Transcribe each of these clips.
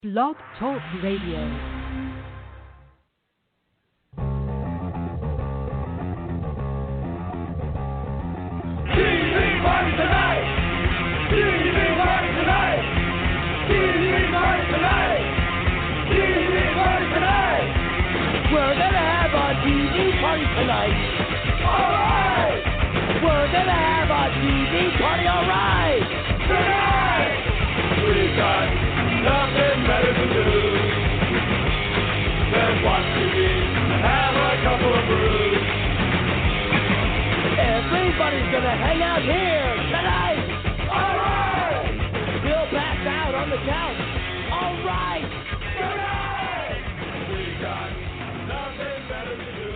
Blog Talk Radio. We're gonna have a TV party tonight. Alright! We're gonna have a TV party, alright! Tonight! We've got nothing better to do than watch TV and have a couple of brews. Everybody's gonna hang out here tonight. Alright! We'll pass out on the couch. Alright! Tonight! We've got nothing better to do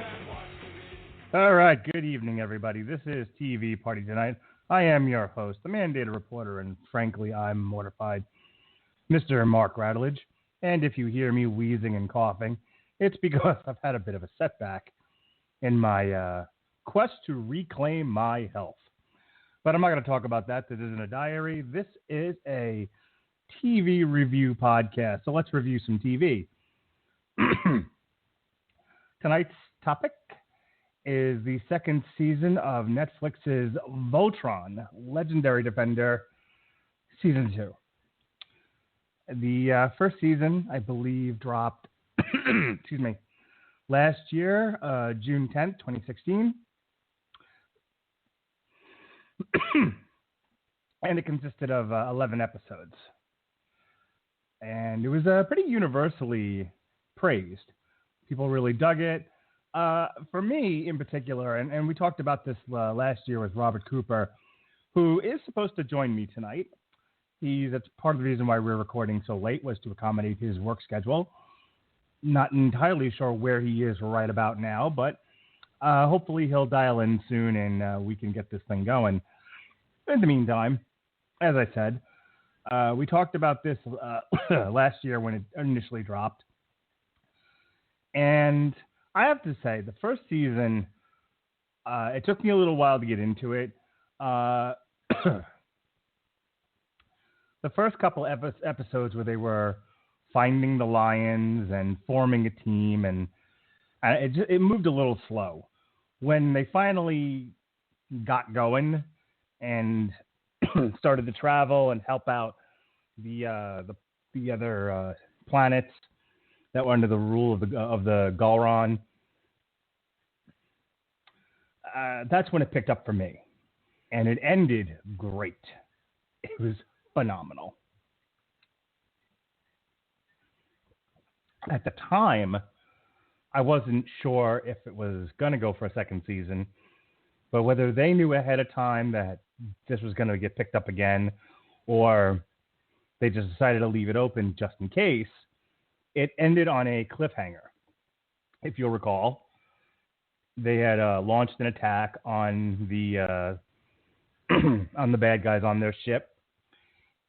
than watch TV. All right, good evening, everybody. This is TV Party Tonight. I am your host, the mandated reporter, and frankly, I'm mortified, Mr. Mark Radulich. And if you hear me wheezing and coughing, it's because I've had a bit of a setback in my quest to reclaim my health. But I'm not going to talk about that. This isn't a diary. This is a TV review podcast. So let's review some TV. Tonight's topic is the second season of Netflix's Voltron, Legendary Defender, Season 2. The first season, I believe, dropped last year, June 10th, 2016. And it consisted of 11 episodes. And it was pretty universally praised. People really dug it. For me, in particular, and we talked about this last year with Robert Cooper, who is supposed to join me tonight. That's part of the reason why we're recording so late, was to accommodate his work schedule. Not entirely sure where he is right about now, but hopefully he'll dial in soon and we can get this thing going. In the meantime, as I said, we talked about this last year when it initially dropped. And I have to say, the first season, it took me a little while to get into it. The first couple episodes where they were finding the lions and forming a team, and it moved a little slow. When they finally got going and started to travel and help out the other planets that were under the rule of the Voltron, that's when it picked up for me, and it ended great. It was phenomenal. At the time, I wasn't sure if it was going to go for a second season, but whether they knew ahead of time that this was going to get picked up again, or they just decided to leave it open just in case, it ended on a cliffhanger. If you'll recall, they had launched an attack on the on the bad guys on their ship,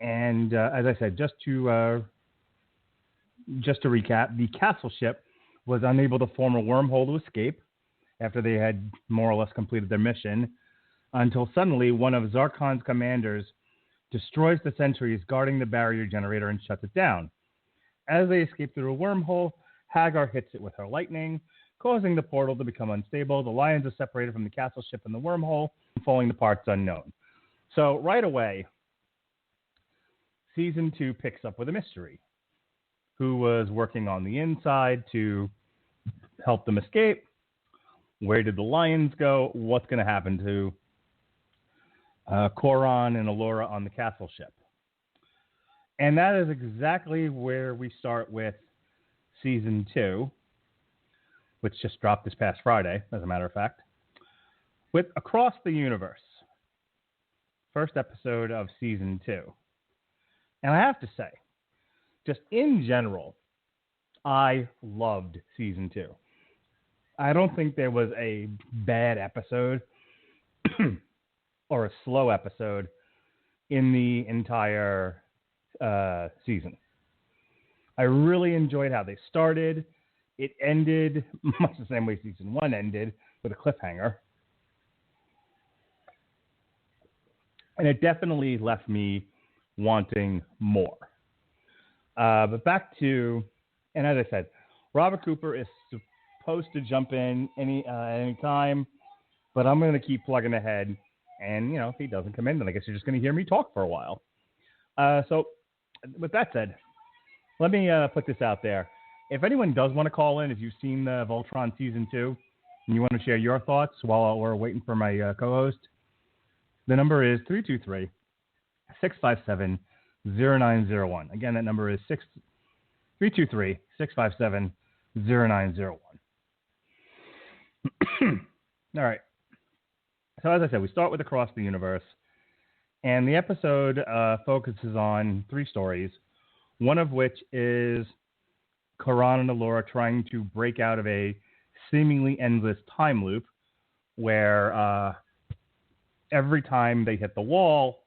and as I said, just to recap, the castle ship was unable to form a wormhole to escape after they had more or less completed their mission, until suddenly one of Zarkon's commanders destroys the sentries guarding the barrier generator and shuts it down. As they escape through a wormhole, Hagar hits it with her lightning, causing the portal to become unstable. The lions are separated from the castle ship in the wormhole, falling to parts unknown. So right away, Season 2 picks up with a mystery. Who was working on the inside to help them escape? Where did the lions go? What's going to happen to Coron and Allura on the castle ship? And that is exactly where we start with Season 2, which just dropped this past Friday, as a matter of fact, with Across the Universe, first episode of Season 2. And I have to say, just in general, I loved Season 2. I don't think there was a bad episode or a slow episode in the entire season. I really enjoyed how they started. It ended much the same way Season 1 ended, with a cliffhanger. And it definitely left me wanting more. But back to, and as I said, Robert Cooper is supposed to jump in any time, but I'm going to keep plugging ahead. And, you know, if he doesn't come in, then I guess you're just going to hear me talk for a while. So with that said, let me put this out there. If anyone does want to call in, if you've seen Voltron Season 2, and you want to share your thoughts while we're waiting for my co-host, the number is 323-657-0901. Again, that number is 323-657-0901. All right. So as I said, we start with Across the Universe, and the episode focuses on 3 stories, one of which is Karan and Allura trying to break out of a seemingly endless time loop where every time they hit the wall,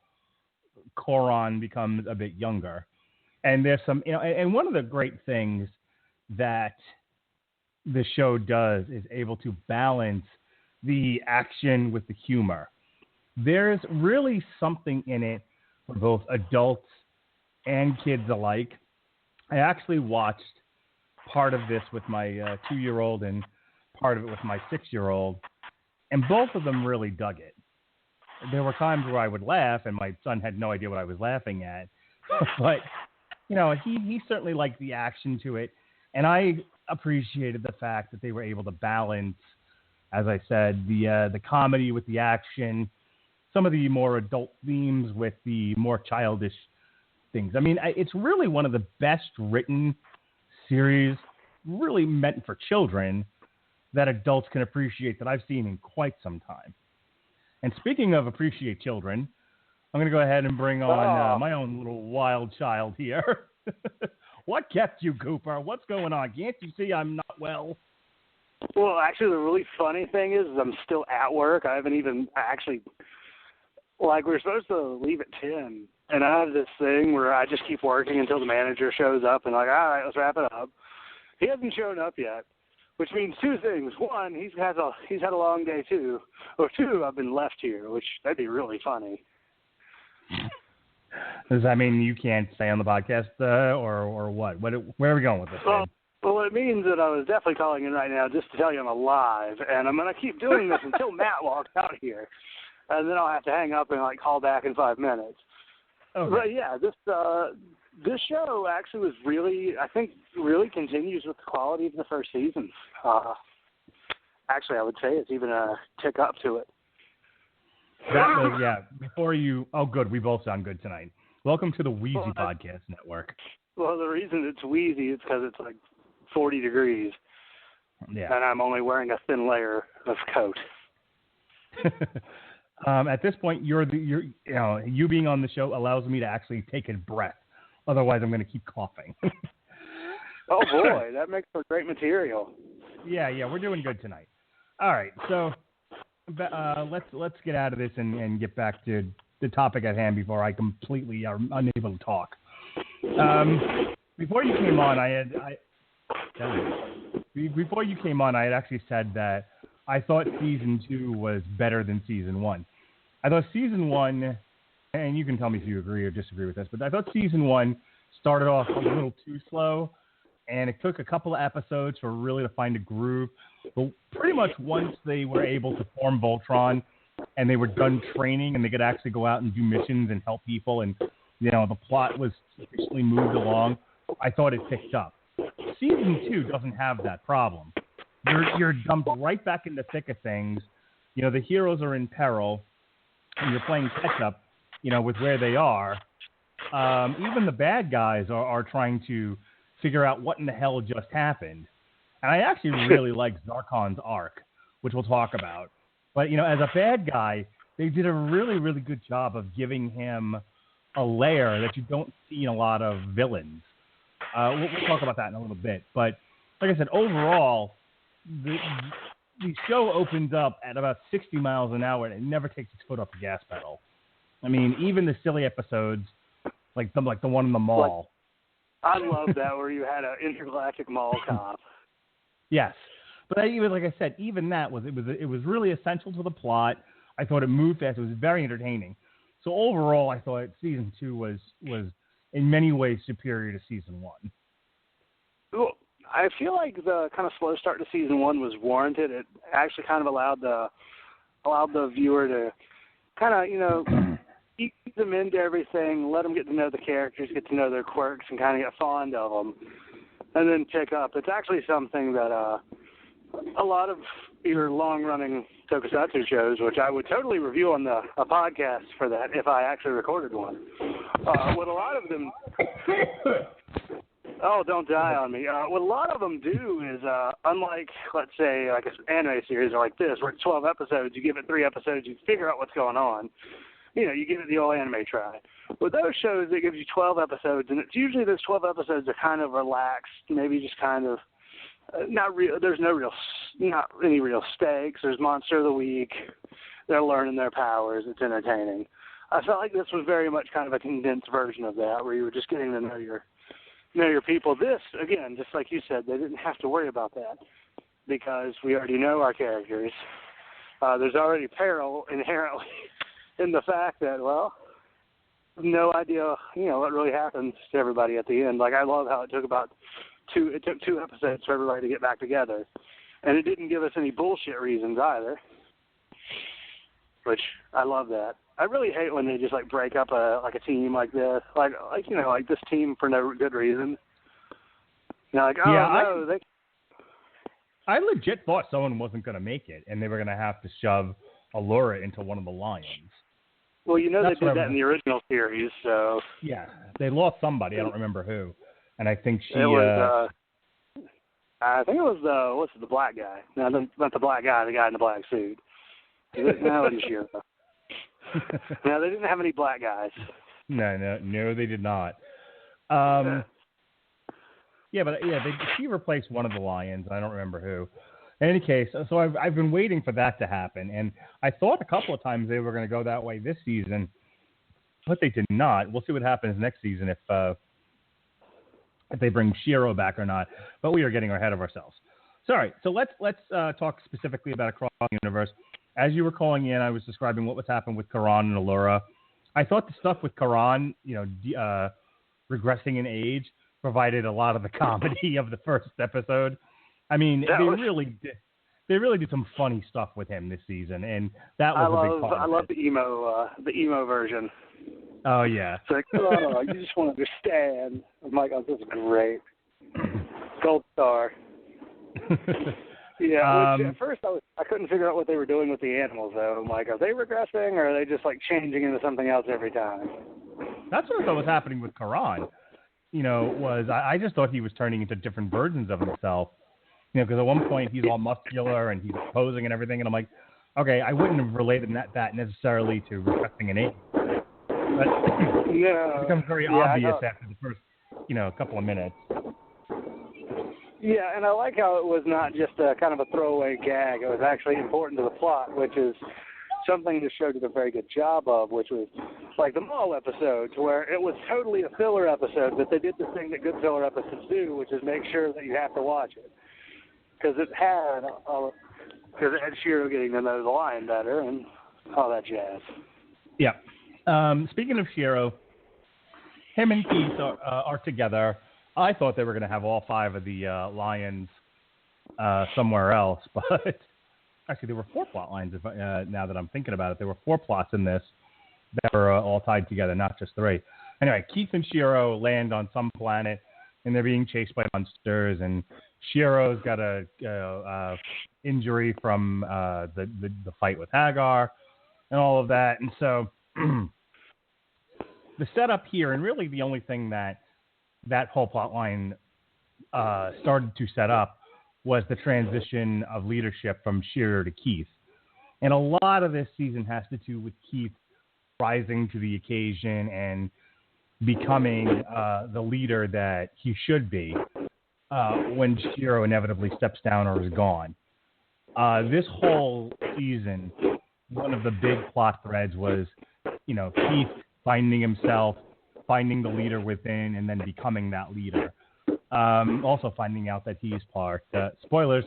Karan becomes a bit younger. And there's some, you know, and one of the great things that the show does is able to balance the action with the humor. There's really something in it for both adults and kids alike. I actually watched part of this with my 2-year-old and part of it with my 6-year-old, and both of them really dug it. There were times where I would laugh, and my son had no idea what I was laughing at. But, you know, he certainly liked the action to it, and I appreciated the fact that they were able to balance, as I said, the comedy with the action, some of the more adult themes with the more childish things. I mean, it's really one of the best written series, really meant for children, that adults can appreciate that I've seen in quite some time. And speaking of appreciate children, I'm going to go ahead and bring on my own little wild child here. What kept you, Cooper? What's going on? Can't you see I'm not well? Well, actually, the really funny thing is I'm still at work. I haven't even actually, like, we're supposed to leave at 10. And I have this thing where I just keep working until the manager shows up and like, all right, let's wrap it up. He hasn't shown up yet, which means 2 things. 1, he's had a long day too. Or 2, I've been left here, which that'd be really funny. Does that mean you can't stay on the podcast or what? Where are we going with this? Well, it means that I was definitely calling in right now just to tell you I'm alive, and I'm going to keep doing this until Matt walks out here, and then I'll have to hang up and like call back in 5 minutes. Okay. But yeah, this show actually was really, I think, really continues with the quality of the first season. Actually, I would say it's even a tick up to it. Before you, good, we both sound good tonight. Welcome to the Wheezy Podcast Network. Well, the reason it's wheezy is because it's like 40 degrees. Yeah. And I'm only wearing a thin layer of coat. At this point, you being on the show allows me to actually take a breath. Otherwise, I'm going to keep coughing. Oh, boy, that makes for great material. Yeah, we're doing good tonight. All right, so let's get out of this and get back to the topic at hand before I completely am unable to talk. Before you came on, I had actually said that I thought season 2 was better than season 1. I thought season 1, and you can tell me if you agree or disagree with this, but I thought season 1 started off a little too slow, and it took a couple of episodes for really to find a groove. But pretty much once they were able to form Voltron and they were done training and they could actually go out and do missions and help people, and the plot was sufficiently moved along, I thought it picked up. Season 2 doesn't have that problem. You're dumped right back in the thick of things. The heroes are in peril, and you're playing catch up, with where they are. Even the bad guys are trying to figure out what in the hell just happened. And I actually really like Zarkon's arc, which we'll talk about. But, as a bad guy, they did a really, really good job of giving him a layer that you don't see in a lot of villains. We'll talk about that in a little bit. But like I said, overall, the show opens up at about 60 miles an hour, and it never takes its foot off the gas pedal. I mean, even the silly episodes, like the one in the mall. I love that where you had an intergalactic mall cop. Yes, but like I said, even that was really essential to the plot. I thought it moved fast. It was very entertaining. So overall, I thought season 2 was in many ways superior to season 1. Well, I feel like the kind of slow start to season 1 was warranted. It actually kind of allowed the viewer to kind of, ease them into everything, let them get to know the characters, get to know their quirks, and kind of get fond of them, and then pick up. It's actually something that a lot of your long-running tokusatsu shows, which I would totally review on a podcast for that if I actually recorded one. What a lot of them... Oh, don't die on me. What a lot of them do is, unlike, let's say, like an anime series or like this, where it's 12 episodes, you give it 3 episodes, you figure out what's going on. You give it the old anime try. With those shows, it gives you 12 episodes, and it's usually those 12 episodes are kind of relaxed, maybe just kind of not real. There's not any real stakes. There's Monster of the Week. They're learning their powers. It's entertaining. I felt like this was very much kind of a condensed version of that, where you were just getting to know your people. This, again, just like you said, they didn't have to worry about that because we already know our characters. There's already peril inherently in the fact that, well, no idea, what really happens to everybody at the end. Like, I love how it took 2 episodes for everybody to get back together. And it didn't give us any bullshit reasons either, which I love that. I really hate when they just, break up a team like this. Like this team for no good reason. I legit thought someone wasn't going to make it, and they were going to have to shove Allura into one of the lions. Well, they did that in the original series, so... Yeah, they lost somebody. I don't remember who. And I think she... I think it was the black guy. No, not the black guy, the guy in the black suit. No, it wasn't Shiro. No, they didn't have any black guys. No, they did not. She replaced one of the lions. I don't remember who. In any case, so I've been waiting for that to happen, and I thought a couple of times they were going to go that way this season, but they did not. We'll see what happens next season if they bring Shiro back or not. But we are getting ahead of ourselves. Sorry. So let's talk specifically about Across the Universe. As you were calling in, I was describing what was happening with Karan and Allura. I thought the stuff with Karan, regressing in age, provided a lot of the comedy of the first episode. I mean, they really did some funny stuff with him this season, and that was a big part. I love the emo version. Oh yeah. It's like, oh, you just want to understand. I'm like, oh, this is great. Gold star. Yeah. Which at first I couldn't figure out what they were doing with the animals though. I'm like, are they regressing or are they just changing into something else every time? That's what I thought was happening with Karan. I just thought he was turning into different versions of himself. Because at one point he's all muscular and he's posing and everything, and I'm like, okay, I wouldn't have related that necessarily to regressing an age. But it becomes very obvious after the first, couple of minutes. Yeah, and I like how it was not just a kind of a throwaway gag. It was actually important to the plot, which is something the show did a very good job of, which was like the mall episode, where it was totally a filler episode, but they did the thing that good filler episodes do, which is make sure that you have to watch it. Because it had Shiro getting to know the lion better and all that jazz. Yeah. Speaking of Shiro, him and Keith are together. I thought they were going to have all 5 of the lions somewhere else, but actually there were 4 plot lines. Now that I'm thinking about it, there were 4 plots in this that were all tied together, not just 3. Anyway, Keith and Shiro land on some planet, and they're being chased by monsters, and Shiro's got a injury from the fight with Hagar and all of that. And so the setup here, and really the only thing that whole plot line started to set up, was the transition of leadership from Shiro to Keith. And a lot of this season has to do with Keith rising to the occasion and becoming the leader that he should be when Shiro inevitably steps down or is gone. This whole season, one of the big plot threads was, Keith finding himself, finding the leader within, and then becoming that leader. Also finding out that he's part, spoilers,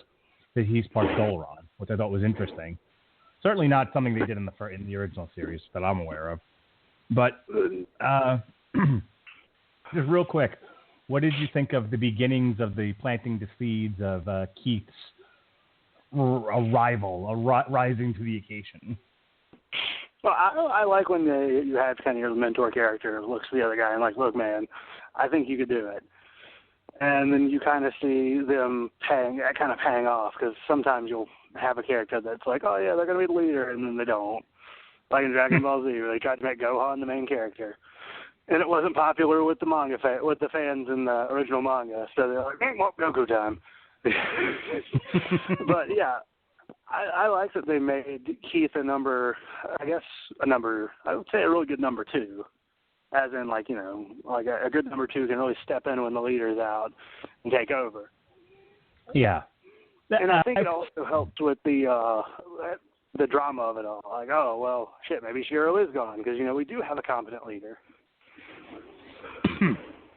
that he's part Golron, which I thought was interesting. Certainly not something they did in the original series that I'm aware of. But just real quick, what did you think of the beginnings of the planting the seeds of Keith's arrival, rising to the occasion? Well, I like when you have kind of your mentor character looks to the other guy and like, look, man, I think you could do it. And then you kind of see them paying off, because sometimes you'll have a character that's like, oh, yeah, they're going to be the leader, and then they don't. Like in Dragon Ball Z, where they tried to make Gohan the main character. And it wasn't popular with the manga with the fans in the original manga, so they're like, well, Goku time. But, yeah, I like that they made Keith I would say a really good number 2. As in, like, you know, like a good number 2 can really step in when the leader's out and take over. Yeah. And I think it also helps with the drama of it all. Like, oh, well, shit, maybe Shiro is gone, because, you know, we do have a competent leader.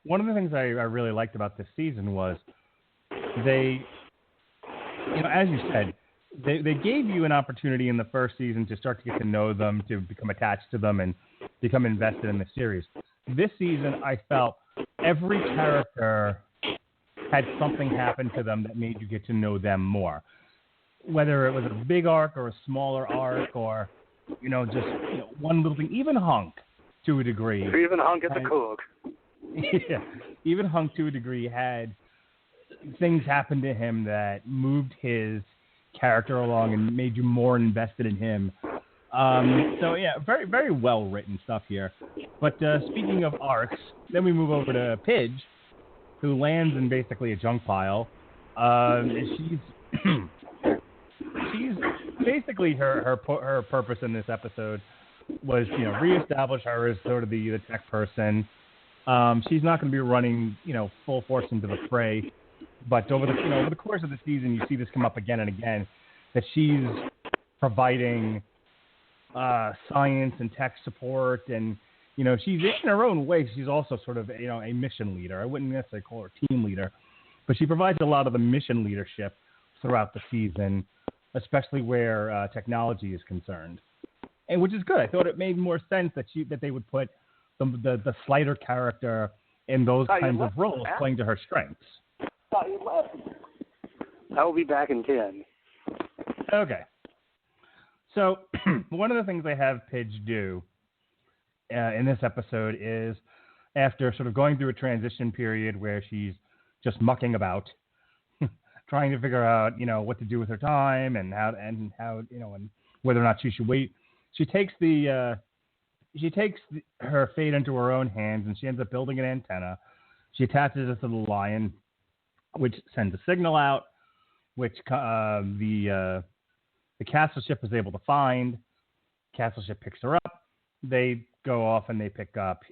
One of the things I really liked about this season was they, you know, as you said, they gave you an opportunity in the first season to start to get to know them, to become attached to them, and become invested in the series. This season, I felt every character had something happen to them that made you get to know them more. Whether it was a big arc or a smaller arc, or, you know, just, you know, one little thing. Even Hunk, to a degree. Or even Hunk at the cook. Yeah, even Hunk, to a degree, had things happen to him that moved his character along and made you more invested in him. So, yeah, very, very well-written stuff here. But speaking of arcs, then we move over to Pidge, who lands in basically a junk pile. She's basically her purpose in this episode was, you know, reestablish her as sort of the tech person. She's not going to be running, you know, full force into the fray, but over the course of the season, you see this come up again and again, that she's providing science and tech support, and, you know, she's in her own way. She's also sort of, you know, a mission leader. I wouldn't necessarily call her team leader, but she provides a lot of the mission leadership throughout the season, especially where technology is concerned, and which is good. I thought it made more sense that they would put the slighter character in those kinds of roles, playing to her strengths. I will be back in 10. Okay. So one of the things I have Pidge do in this episode is, after sort of going through a transition period where she's just mucking about, trying to figure out, you know, what to do with her time and how, you know, and whether or not she should wait. She takes her fate into her own hands, and she ends up building an antenna. She attaches it to the lion, which sends a signal out, which the castle ship is able to find. Castle ship picks her up. They go off and they pick up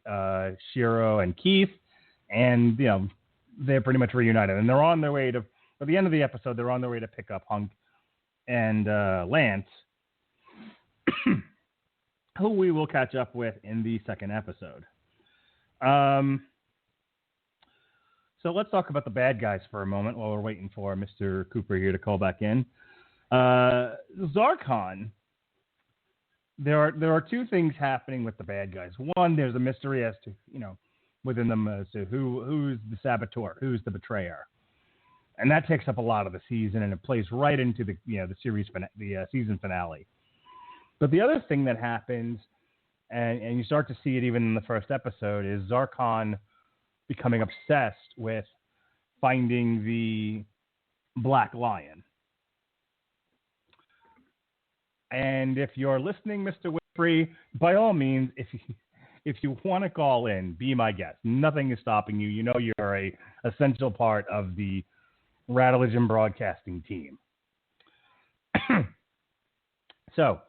Shiro and Keith, and, you know, they're pretty much reunited. And they're on their way to, at the end of the episode, they're on their way to pick up Hunk and Lance, who we will catch up with in the second episode. So let's talk about the bad guys for a moment while we're waiting for Mr. Cooper here to call back in. Zarkon, there are two things happening with the bad guys. One, there's a mystery as to, you know, within them as to who's the saboteur, who's the betrayer. And that takes up a lot of the season, and it plays right into the, you know, the season finale. But the other thing that happens, and you start to see it even in the first episode, is Zarkon becoming obsessed with finding the Black Lion. And if you're listening, Mr. Whitfree, by all means, if you want to call in, be my guest. Nothing is stopping you. You know you're a essential part of the Radulich and Broadcasting team. So,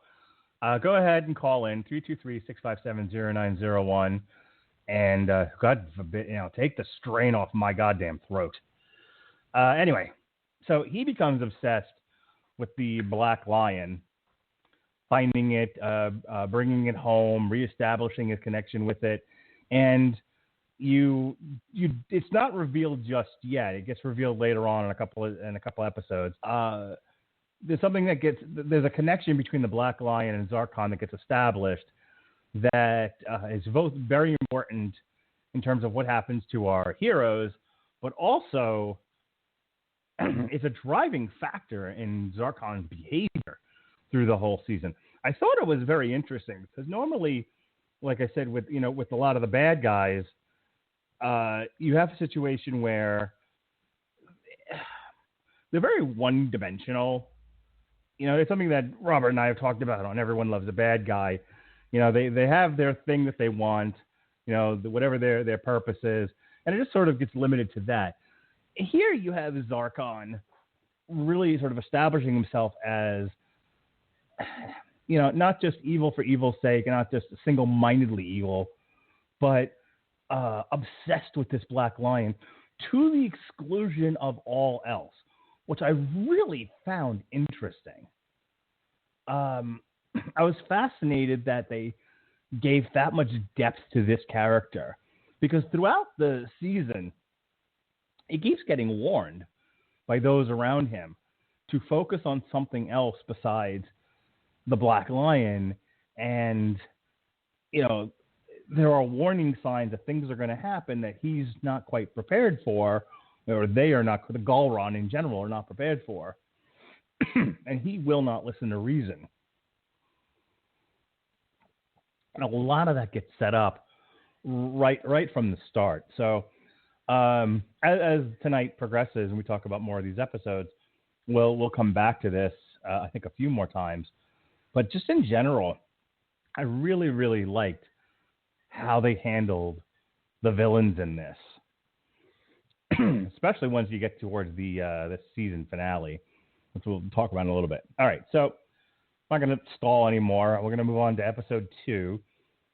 go ahead and call in 323-657-0901, and God forbid, you know, take the strain off my goddamn throat. Anyway, so he becomes obsessed with the Black Lion, finding it, bringing it home, reestablishing his connection with it, and it's not revealed just yet. It gets revealed later on in a couple episodes. There's a connection between the Black Lion and Zarkon that gets established that is both very important in terms of what happens to our heroes, but also it's a driving factor in Zarkon's behavior through the whole season. I thought it was very interesting because normally, like I said, with a lot of the bad guys, you have a situation where they're very one-dimensional. It's something that Robert and I have talked about on Everyone Loves a Bad Guy. They have their thing that they want, whatever their purpose is, and it just sort of gets limited to that. Here you have Zarkon really sort of establishing himself as, not just evil for evil's sake, and not just single-mindedly evil, but obsessed with this Black Lion to the exclusion of all else, which I really found interesting. I was fascinated that they gave that much depth to this character, because throughout the season, he keeps getting warned by those around him to focus on something else besides the Black Lion. And, there are warning signs that things are going to happen that he's not quite prepared for, or they are not, the Galron in general are not prepared for. And he will not listen to reason. And a lot of that gets set up right from the start. So as tonight progresses and we talk about more of these episodes, we'll come back to this, I think, a few more times. But just in general, I really, really liked how they handled the villains in this, especially once you get towards the season finale, which we'll talk about in a little bit. All right, so I'm not going to stall anymore. We're going to move on to episode 2,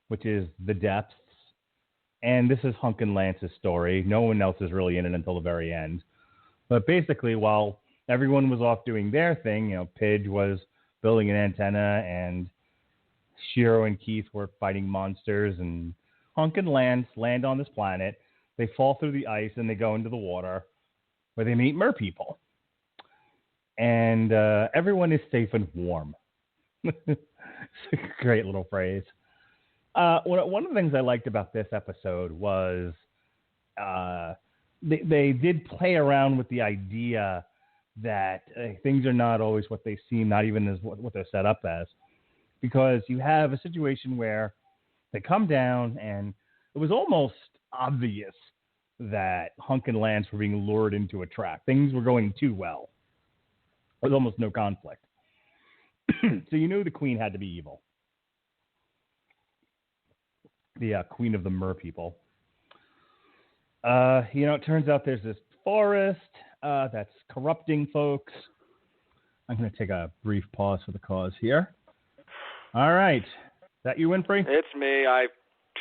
which is The Depths. And this is Hunk and Lance's story. No one else is really in it until the very end. But basically, while everyone was off doing their thing, Pidge was building an antenna, and Shiro and Keith were fighting monsters, and Hunk and Lance land on this planet. They fall through the ice, and they go into the water, where they meet merpeople. And everyone is safe and warm. It's a great little phrase. One of the things I liked about this episode was they did play around with the idea that things are not always what they seem, not even as what they're set up as. Because you have a situation where they come down, and it was almost obvious that Hunk and Lance were being lured into a trap. Things were going too well. There was almost no conflict. So you knew the queen had to be evil. The queen of the merpeople. It turns out there's this forest that's corrupting folks. I'm going to take a brief pause for the cause here. All right. Is that you, Winfrey? It's me. I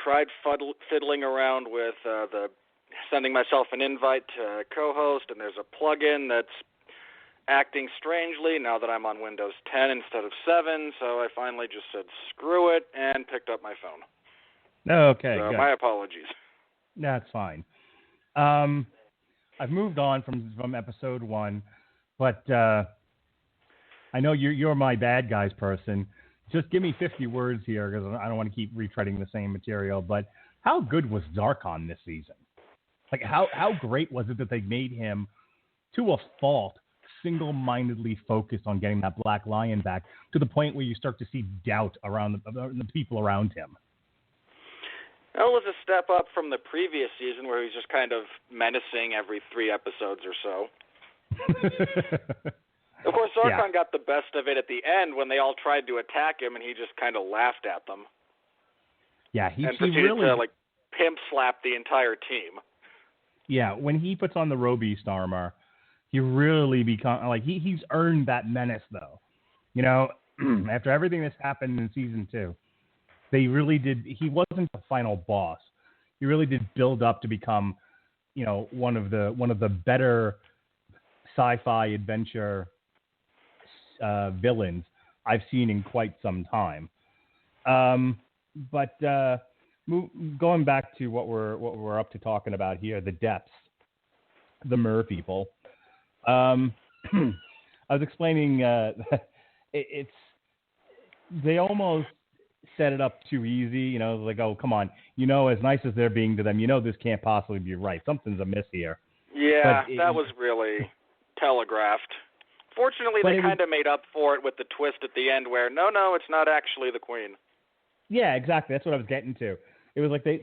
tried fiddling around with sending myself an invite to co-host, and there's a plugin that's acting strangely now that I'm on Windows 10 instead of 7, so I finally just said screw it and picked up my phone. Okay, so good. My apologies. That's fine. I've moved on from episode 1, but I know you're my bad guys person. Just give me 50 words here, because I don't want to keep retreading the same material. But how good was Zarkon this season? Like, how great was it that they made him, to a fault, single-mindedly focused on getting that Black Lion back, to the point where you start to see doubt around the people around him? That was a step up from the previous season, where he was just kind of menacing every 3 episodes or so. Of course, Zarkon got the best of it at the end when they all tried to attack him, and he just kind of laughed at them. Yeah, he proceeded really to pimp slap the entire team. Yeah, when he puts on the Robeast armor, he really becomes he's earned that menace, though. After everything that's happened in season 2, they really did. He wasn't the final boss. He really did build up to become, one of the better sci-fi adventure villains I've seen in quite some time. But going back to what we're up to talking about here, the Depths, the merpeople. I was explaining that they almost set it up too easy. You know, like, oh, come on. You know, as nice as they're being to them, you know this can't possibly be right. Something's amiss here. Yeah, that was really telegraphed. Fortunately, they kind of made up for it with the twist at the end where, no, it's not actually the queen. Yeah, exactly. That's what I was getting to. It was like they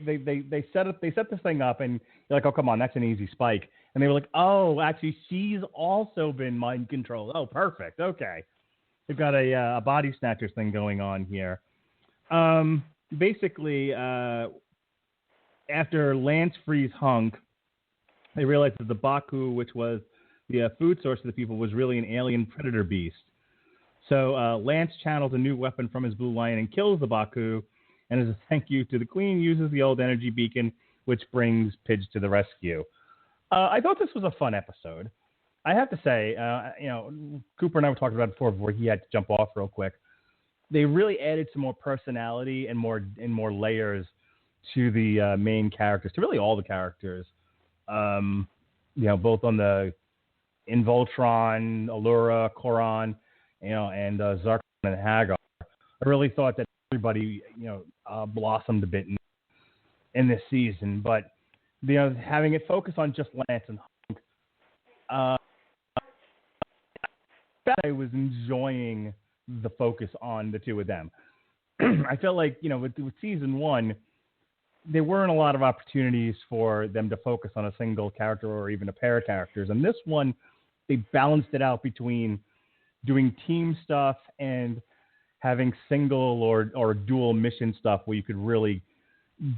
set this thing up, and you're like, oh, come on, that's an easy spike. And they were like, oh, actually, she's also been mind controlled. Oh, perfect. Okay. They've got a body snatchers thing going on here. Basically, after Lance frees Hunk, they realized that the Baku, which was the food source of the people, was really an alien predator beast. So Lance channels a new weapon from his blue lion and kills the Baku, and as a thank you to the queen, uses the old energy beacon, which brings Pidge to the rescue. I thought this was a fun episode. I have to say, Cooper and I were talking about it before he had to jump off real quick. They really added some more personality and more layers to the main characters, to really all the characters. Both in Voltron, Allura, Koran, and Zarkon and Hagar. I really thought that everybody, blossomed a bit in this season, but having it focus on just Lance and Hunk, I was enjoying the focus on the two of them. I felt like, with season one, there weren't a lot of opportunities for them to focus on a single character or even a pair of characters. And this one, they balanced it out between doing team stuff and having single or dual mission stuff where you could really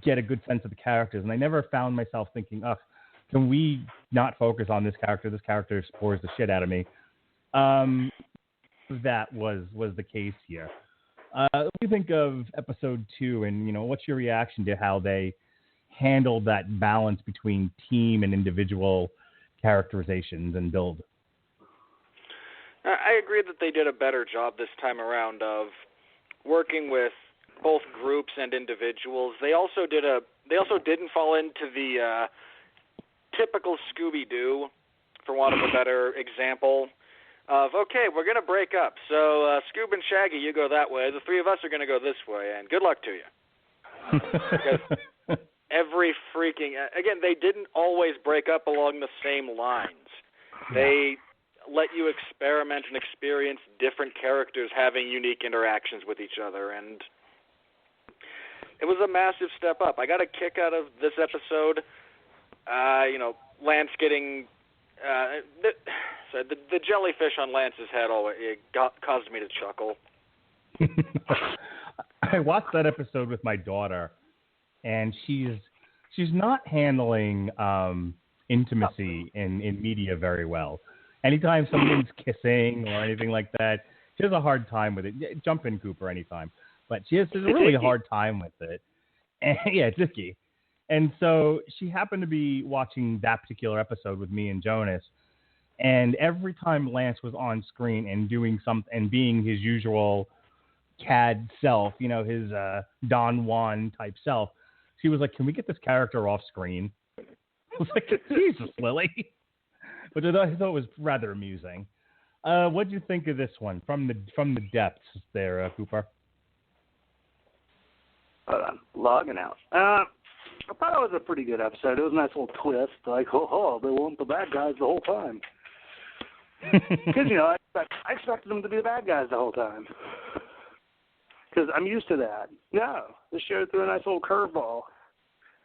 get a good sense of the characters. And I never found myself thinking, can we not focus on this character? This character bores the shit out of me. That was the case here. What do you think of episode 2, and what's your reaction to how they handled that balance between team and individual characterizations and build? I agree that they did a better job this time around of working with both groups and individuals. They also didn't fall into the typical Scooby-Doo, for want of a better example, of, okay, we're going to break up. So Scoob and Shaggy, you go that way. The three of us are going to go this way, and good luck to you. Because every freaking... Again, they didn't always break up along the same lines. They let you experiment and experience different characters having unique interactions with each other, and it was a massive step up. I got a kick out of this episode. Lance getting... the jellyfish on Lance's head caused me to chuckle. I watched that episode with my daughter, and she's not handling intimacy in media very well. Anytime someone's kissing or anything like that, she has a hard time with it. Jump in, Cooper, anytime. But she has a really hard time with it. And, yeah, it's icky. And so she happened to be watching that particular episode with me and Jonas. And every time Lance was on screen and doing something and being his usual CAD self, his Don Juan type self, she was like, "Can we get this character off screen?" I was like, "Jesus, Lily," which I thought was rather amusing. What do you think of this one from the depths there, Cooper? Logging out. I thought it was a pretty good episode. It was a nice little twist. Like, they weren't the bad guys the whole time. Because, I expected them to be the bad guys the whole time. Because I'm used to that. No, this show threw a nice little curveball.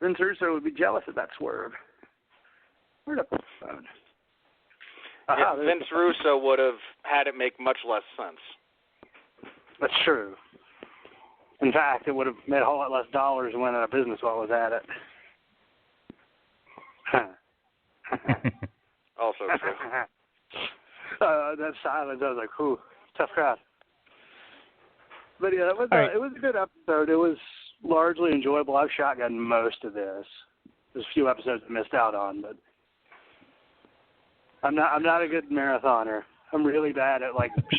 Vince Russo would be jealous of that swerve. Where'd I put the phone? Vince Russo would have had it make much less sense. That's true. In fact, it would have made a whole lot less dollars and went out of business while I was at it. Also true. That silence, I was like, "Ooh, tough crowd." But yeah, it was a good episode. It was largely enjoyable. I've shotgunned most of this. There's a few episodes I missed out on, but I'm not a good marathoner. I'm really bad at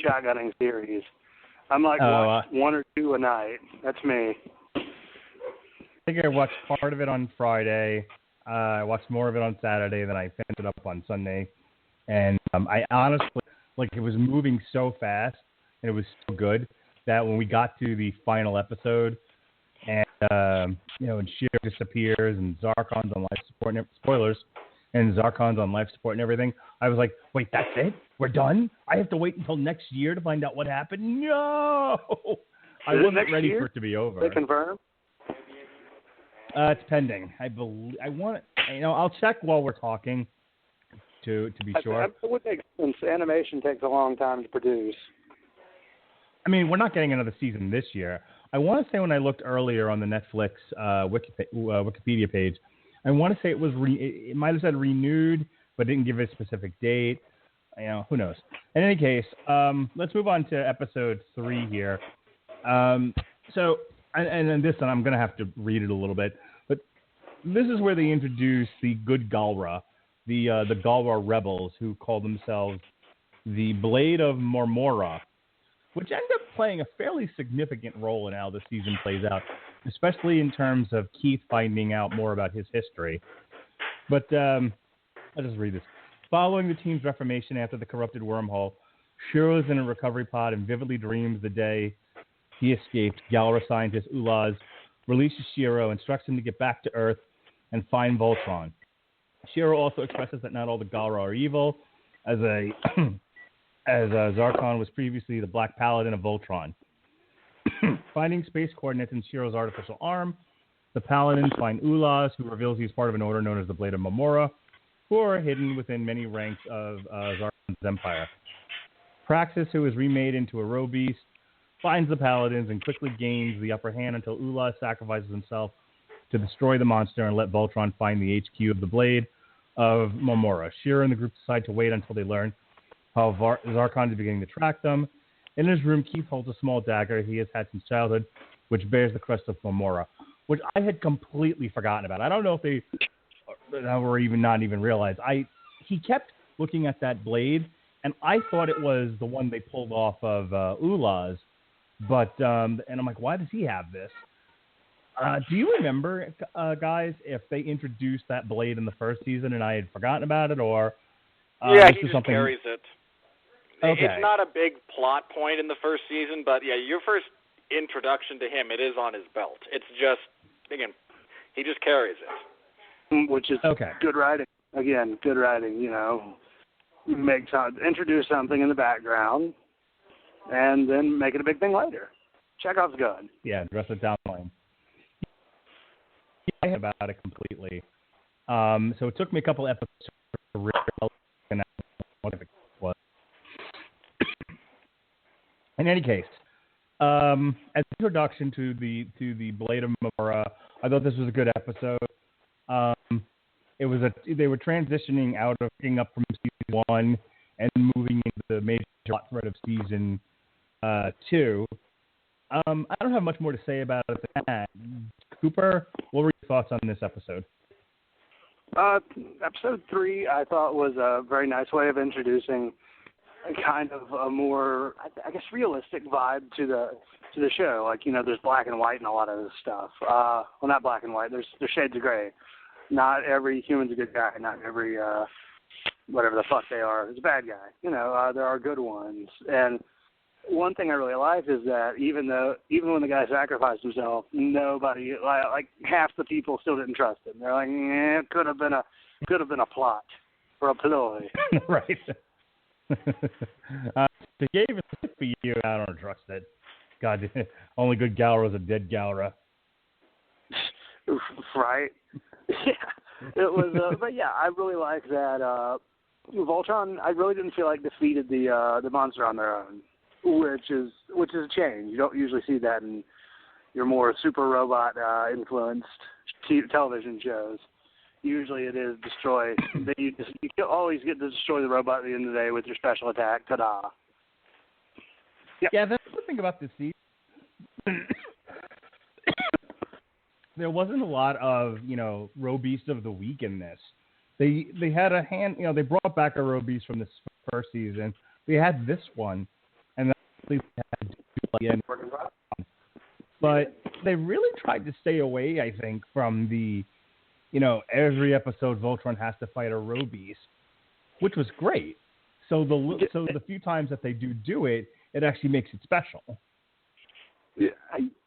shotgunning series. I'm watch one or two a night. That's me. I think I watched part of it on Friday. I watched more of it on Saturday, then I finished it up on Sunday. And I honestly, it was moving so fast and it was so good that when we got to the final episode, and Sheer disappears, and Zarkon's on life support. Spoilers, and Zarkon's on life support and everything. I was like, wait, that's it? We're done? I have to wait until next year to find out what happened? No, I wasn't ready for it to be over. They confirm? It's pending. I believe. I want. I'll check while we're talking. To be sure. It would make sense. Animation takes a long time to produce. I mean, we're not getting another season this year. I want to say when I looked earlier on the Netflix Wikipedia page, I want to say it was it might have said renewed, but didn't give a specific date. Who knows? In any case, let's move on to episode 3 here. So, and this one I'm going to have to read it a little bit, but this is where they introduce the good Galra. The Galra rebels, who call themselves the Blade of Marmora, which end up playing a fairly significant role in how the season plays out, especially in terms of Keith finding out more about his history. But I'll just read this. Following the team's reformation after the corrupted wormhole, Shiro is in a recovery pod and vividly dreams the day he escaped. Galra scientist Ulaz releases Shiro, instructs him to get back to Earth and find Voltron. Shiro also expresses that not all the Galra are evil, as Zarkon was previously the Black Paladin of Voltron. Finding space coordinates in Shiro's artificial arm, the Paladins find Ulaz, who reveals he's part of an order known as the Blade of Marmora, who are hidden within many ranks of Zarkon's empire. Praxis, who is remade into a roe beast, finds the Paladins and quickly gains the upper hand until Ulaz sacrifices himself to destroy the monster and let Voltron find the HQ of the Blade of Marmora. Shiro and the group decide to wait until they learn how Zarkon is beginning to track them. In his room, Keith holds a small dagger he has had since childhood, which bears the crest of Marmora, which I had completely forgotten about. I don't know if they were not even realized. He kept looking at that blade, and I thought it was the one they pulled off of Ulaz, but and I'm like, why does he have this? Do you remember, guys, if they introduced that blade in the first season and I had forgotten about it, or he just carries it. Okay. It's not a big plot point in the first season, but yeah, your first introduction to him, it is on his belt. It's just, again, he just carries it. Which is good writing. Again, good writing, introduce something in the background and then make it a big thing later. Chekhov's gun. Yeah, dress it down line. I heard about it completely. So it took me a couple episodes to realize what it was. In any case, as an introduction to the Blade of Marmora, I thought this was a good episode. They were transitioning out of picking up from season 1 and moving into the major plot thread of season 2. I don't have much more to say about it than that. Cooper, what were your thoughts on this episode? Episode 3, I thought, was a very nice way of introducing a kind of a more, I guess, realistic vibe to the show. Like, there's black and white in a lot of this stuff. Well, not black and white. There's shades of gray. Not every human's a good guy. Not every whatever the fuck they are is a bad guy. There are good ones. And one thing I really liked is that even when the guy sacrificed himself, nobody, like half the people still didn't trust him. They're like, it could have been a plot or a ploy. Right. They gave it for you. I don't trust it. God, only good Galra is a dead Galra. Right. Yeah. It was. But yeah, I really like that. Voltron, I really didn't feel like defeated the monster on their own. Which is a change. You don't usually see that in your more super robot influenced television shows. Usually it is destroy. You always get to destroy the robot at the end of the day with your special attack. Ta-da! Yep. Yeah, that's the thing about this season. There wasn't a lot of Roe Beast of the Week in this. They had a hand. They brought back a Roe Beast from this first season. They had this one. But they really tried to stay away, I think, from the, every episode Voltron has to fight a roe beast, which was great. So the few times that they do it, it actually makes it special. Yeah,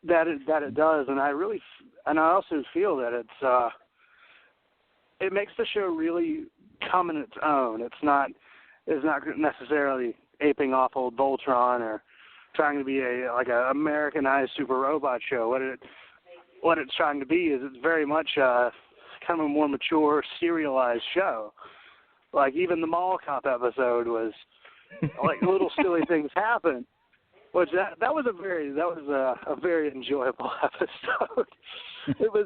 that it does, and I also feel that it makes the show really come in its own. It's not necessarily aping off old Voltron or trying to be a Americanized super robot show. What it's trying to be is it's very much kind of a more mature, serialized show. Like even the Mall Cop episode was like little silly things happen. Which that was a very enjoyable episode. It was.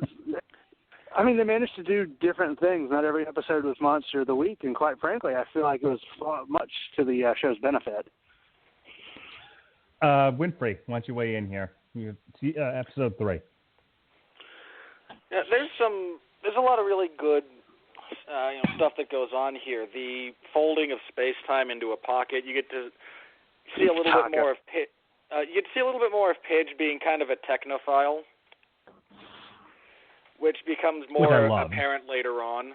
I mean, they managed to do different things. Not every episode was Monster of the Week, and quite frankly, I feel like it was much to the show's benefit. Winfrey, why don't you weigh in here? Episode 3. Yeah, there's a lot of really good stuff that goes on here. The folding of space-time into a pocket. You get to see a little bit more of you'd see a little bit more of Paige being kind of a technophile, which becomes more apparent later on,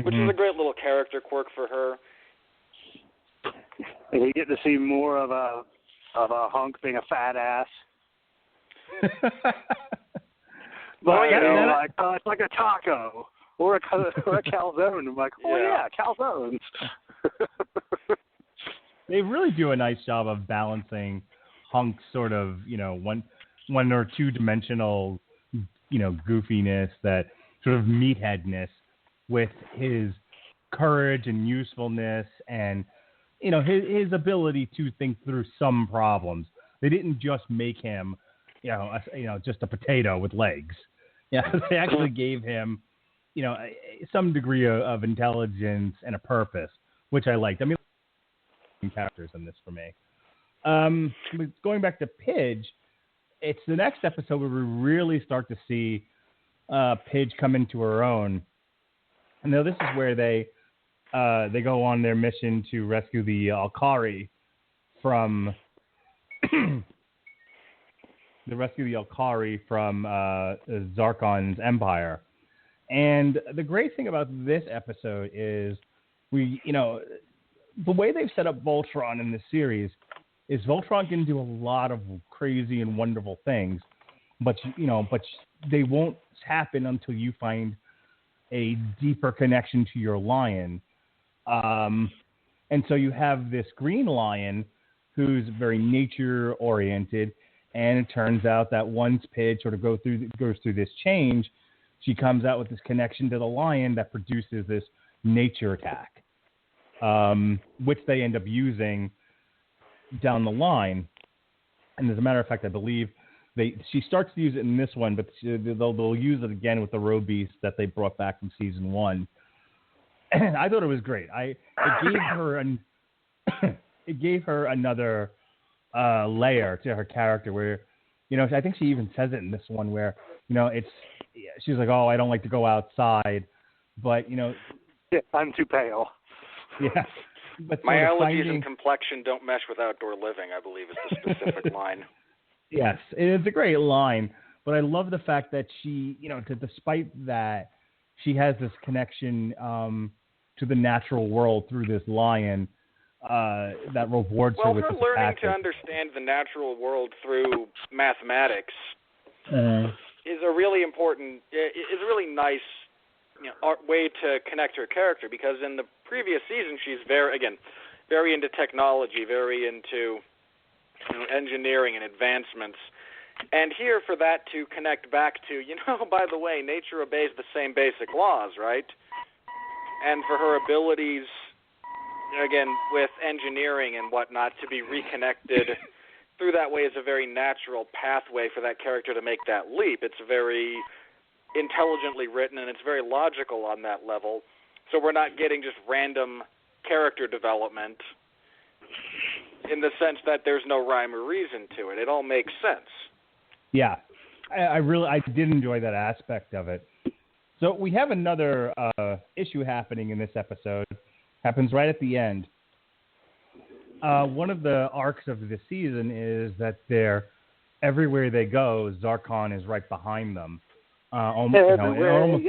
which is a great little character quirk for her. And you get to see more of a hunk being a fat ass. But it's like a taco or a calzone. I'm like, calzones. They really do a nice job of balancing Hunk's sort of, one or two dimensional, goofiness, that sort of meatheadness, with his courage and usefulness and, his ability to think through some problems. They didn't just make him, just a potato with legs. Yeah, they actually gave him, some degree of intelligence and a purpose, which I liked. I mean, characters in this for me. Going back to Pidge, it's the next episode where we really start to see Pidge come into her own. And now this is where they go on their mission to rescue the Alkari from Zarkon's empire. And the great thing about this episode is the way they've set up Voltron in this series is Voltron can do a lot of crazy and wonderful things, but they won't happen until you find a deeper connection to your lion. And so you have this green lion who's very nature oriented, and it turns out that once Pidge sort of goes through this change, she comes out with this connection to the lion that produces this nature attack, which they end up using down the line. And as a matter of fact, I believe she starts to use it in this one, but they'll use it again with the road beast that they brought back from season 1. And I thought it was great. It gave her another layer to her character where, I think she even says it in this one where, she's like, oh, I don't like to go outside, but, I'm too pale. Yeah. But my allergies and complexion don't mesh with outdoor living, I believe is the specific line. Yes, it's a great line, but I love the fact that she, despite that, she has this connection to the natural world through this lion that rewards her with this learning attack. to understand the natural world through mathematics is a really important, is a really nice way to connect her character, because in the previous season she's very into technology, very into engineering and advancements. And here, for that to connect back to, by the way, nature obeys the same basic laws, right? And for her abilities, again, with engineering and whatnot, to be reconnected through that way is a very natural pathway for that character to make that leap. It's very intelligently written, and it's very logical on that level. So we're not getting just random character development in the sense that there's no rhyme or reason to it. It all makes sense. Yeah, I did enjoy that aspect of it. So we have another issue happening in this episode. Happens right at the end. One of the arcs of the season is that everywhere they go, Zarkon is right behind them. Everywhere.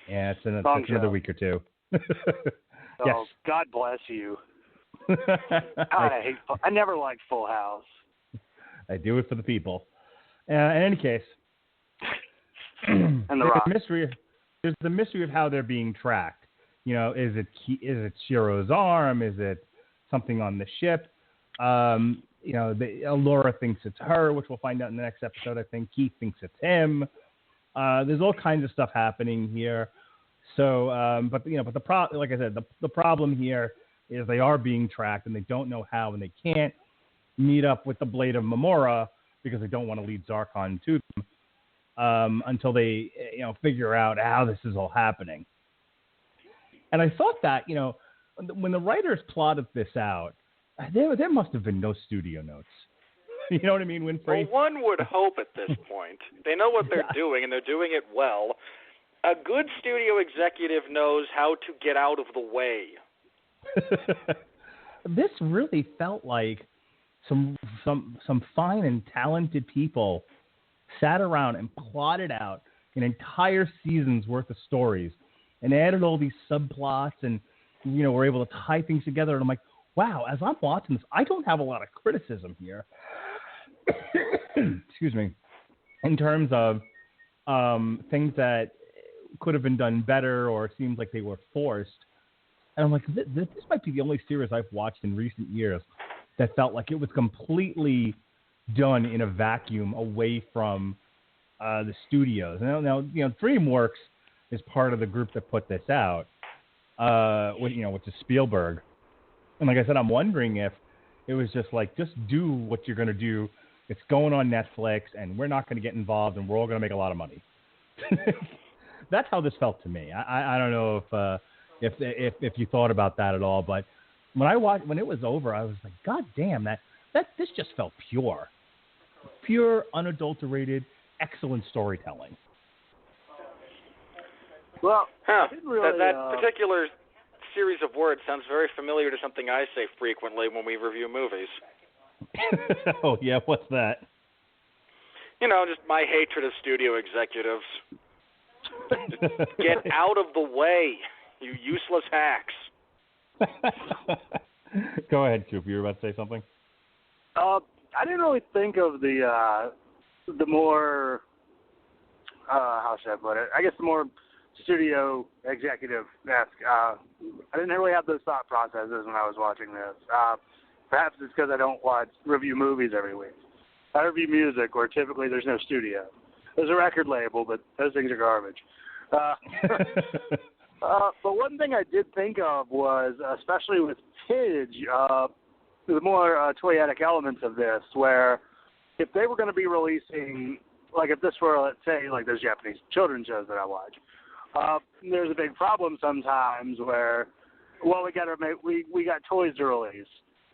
Yeah, it's another week or two. Yes. Oh, God bless you. I never liked Full House. I do it for the people. In any case, and there's the mystery of how they're being tracked. Is it Shiro's arm? Is it something on the ship? Laura thinks it's her, which we'll find out in the next episode. I think Keith thinks it's him. There's all kinds of stuff happening here. So, like I said, the problem here is they are being tracked and they don't know how, and they can't meet up with the Blade of Mamora because they don't want to lead Zarkon to them until they, figure out how this is all happening. And I thought that, when the writers plotted this out, there must have been no studio notes. You know what I mean, Winfrey? Well, one would hope at this point. They know what they're doing, and they're doing it well. A good studio executive knows how to get out of the way. This really felt like some fine and talented people sat around and plotted out an entire season's worth of stories and added all these subplots and, were able to tie things together. And I'm like, wow, as I'm watching this, I don't have a lot of criticism here. Excuse me. In terms of things that could have been done better or seemed like they were forced. And I'm like, this might be the only series I've watched in recent years that felt like it was completely done in a vacuum away from the studios. Now, DreamWorks is part of the group that put this out, which is Spielberg. And like I said, I'm wondering if it was just like, just do what you're going to do. It's going on Netflix, and we're not going to get involved, and we're all going to make a lot of money. That's how this felt to me. I don't know if you thought about that at all, but when it was over, I was like, God damn, this just felt pure, unadulterated, excellent storytelling. Well, really, that particular series of words sounds very familiar to something I say frequently when we review movies. Oh yeah, what's that? Just my hatred of studio executives. Get out of the way, you useless hacks. Go ahead, Coop. You were about to say something? I didn't really think of the more, how should I put it? I guess the more studio executive-esque. I didn't really have those thought processes when I was watching this. Perhaps it's because I don't review movies every week. I review music where typically there's no studio. There's a record label, but those things are garbage. But one thing I did think of was, especially with Tidge, the more toyetic elements of this, where if they were going to be releasing, like if this were, let's say, like those Japanese children's shows that I watch, there's a big problem sometimes where, well, we got toys to release.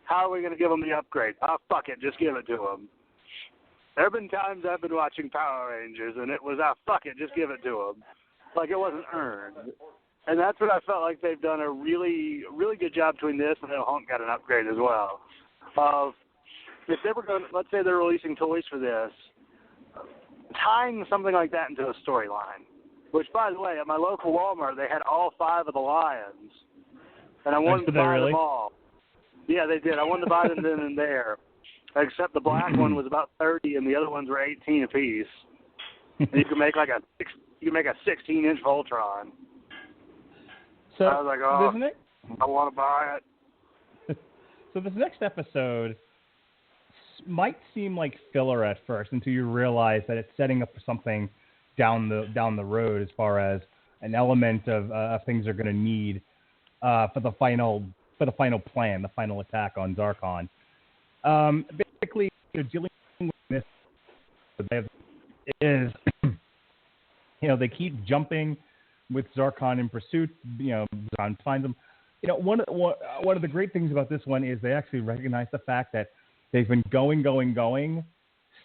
How are we going to give them the upgrade? Oh, fuck it, just give it to them. There have been times I've been watching Power Rangers, and it was, fuck it, just give it to them. Like it wasn't earned. And that's what I felt like they've done a really, really good job between this and Hulk got an upgrade as well. If they were going, let's say they're releasing toys for this, tying something like that into a storyline, which, by the way, at my local Walmart, they had all 5 of the Lions, and I wanted to buy them all. Yeah, they did. I wanted to buy them then and there, except the black one was about 30 and the other ones were 18 apiece. And you can make like a 16-inch Voltron. So I was like, I want to buy it. So this next episode might seem like filler at first until you realize that it's setting up for something down the road as far as an element of things they're going to need for the final plan, the final attack on Zarkon. Basically, dealing with this is, they keep jumping with Zarkon in pursuit. Zarkon finds them. One of the great things about this one is they actually recognize the fact that they've been going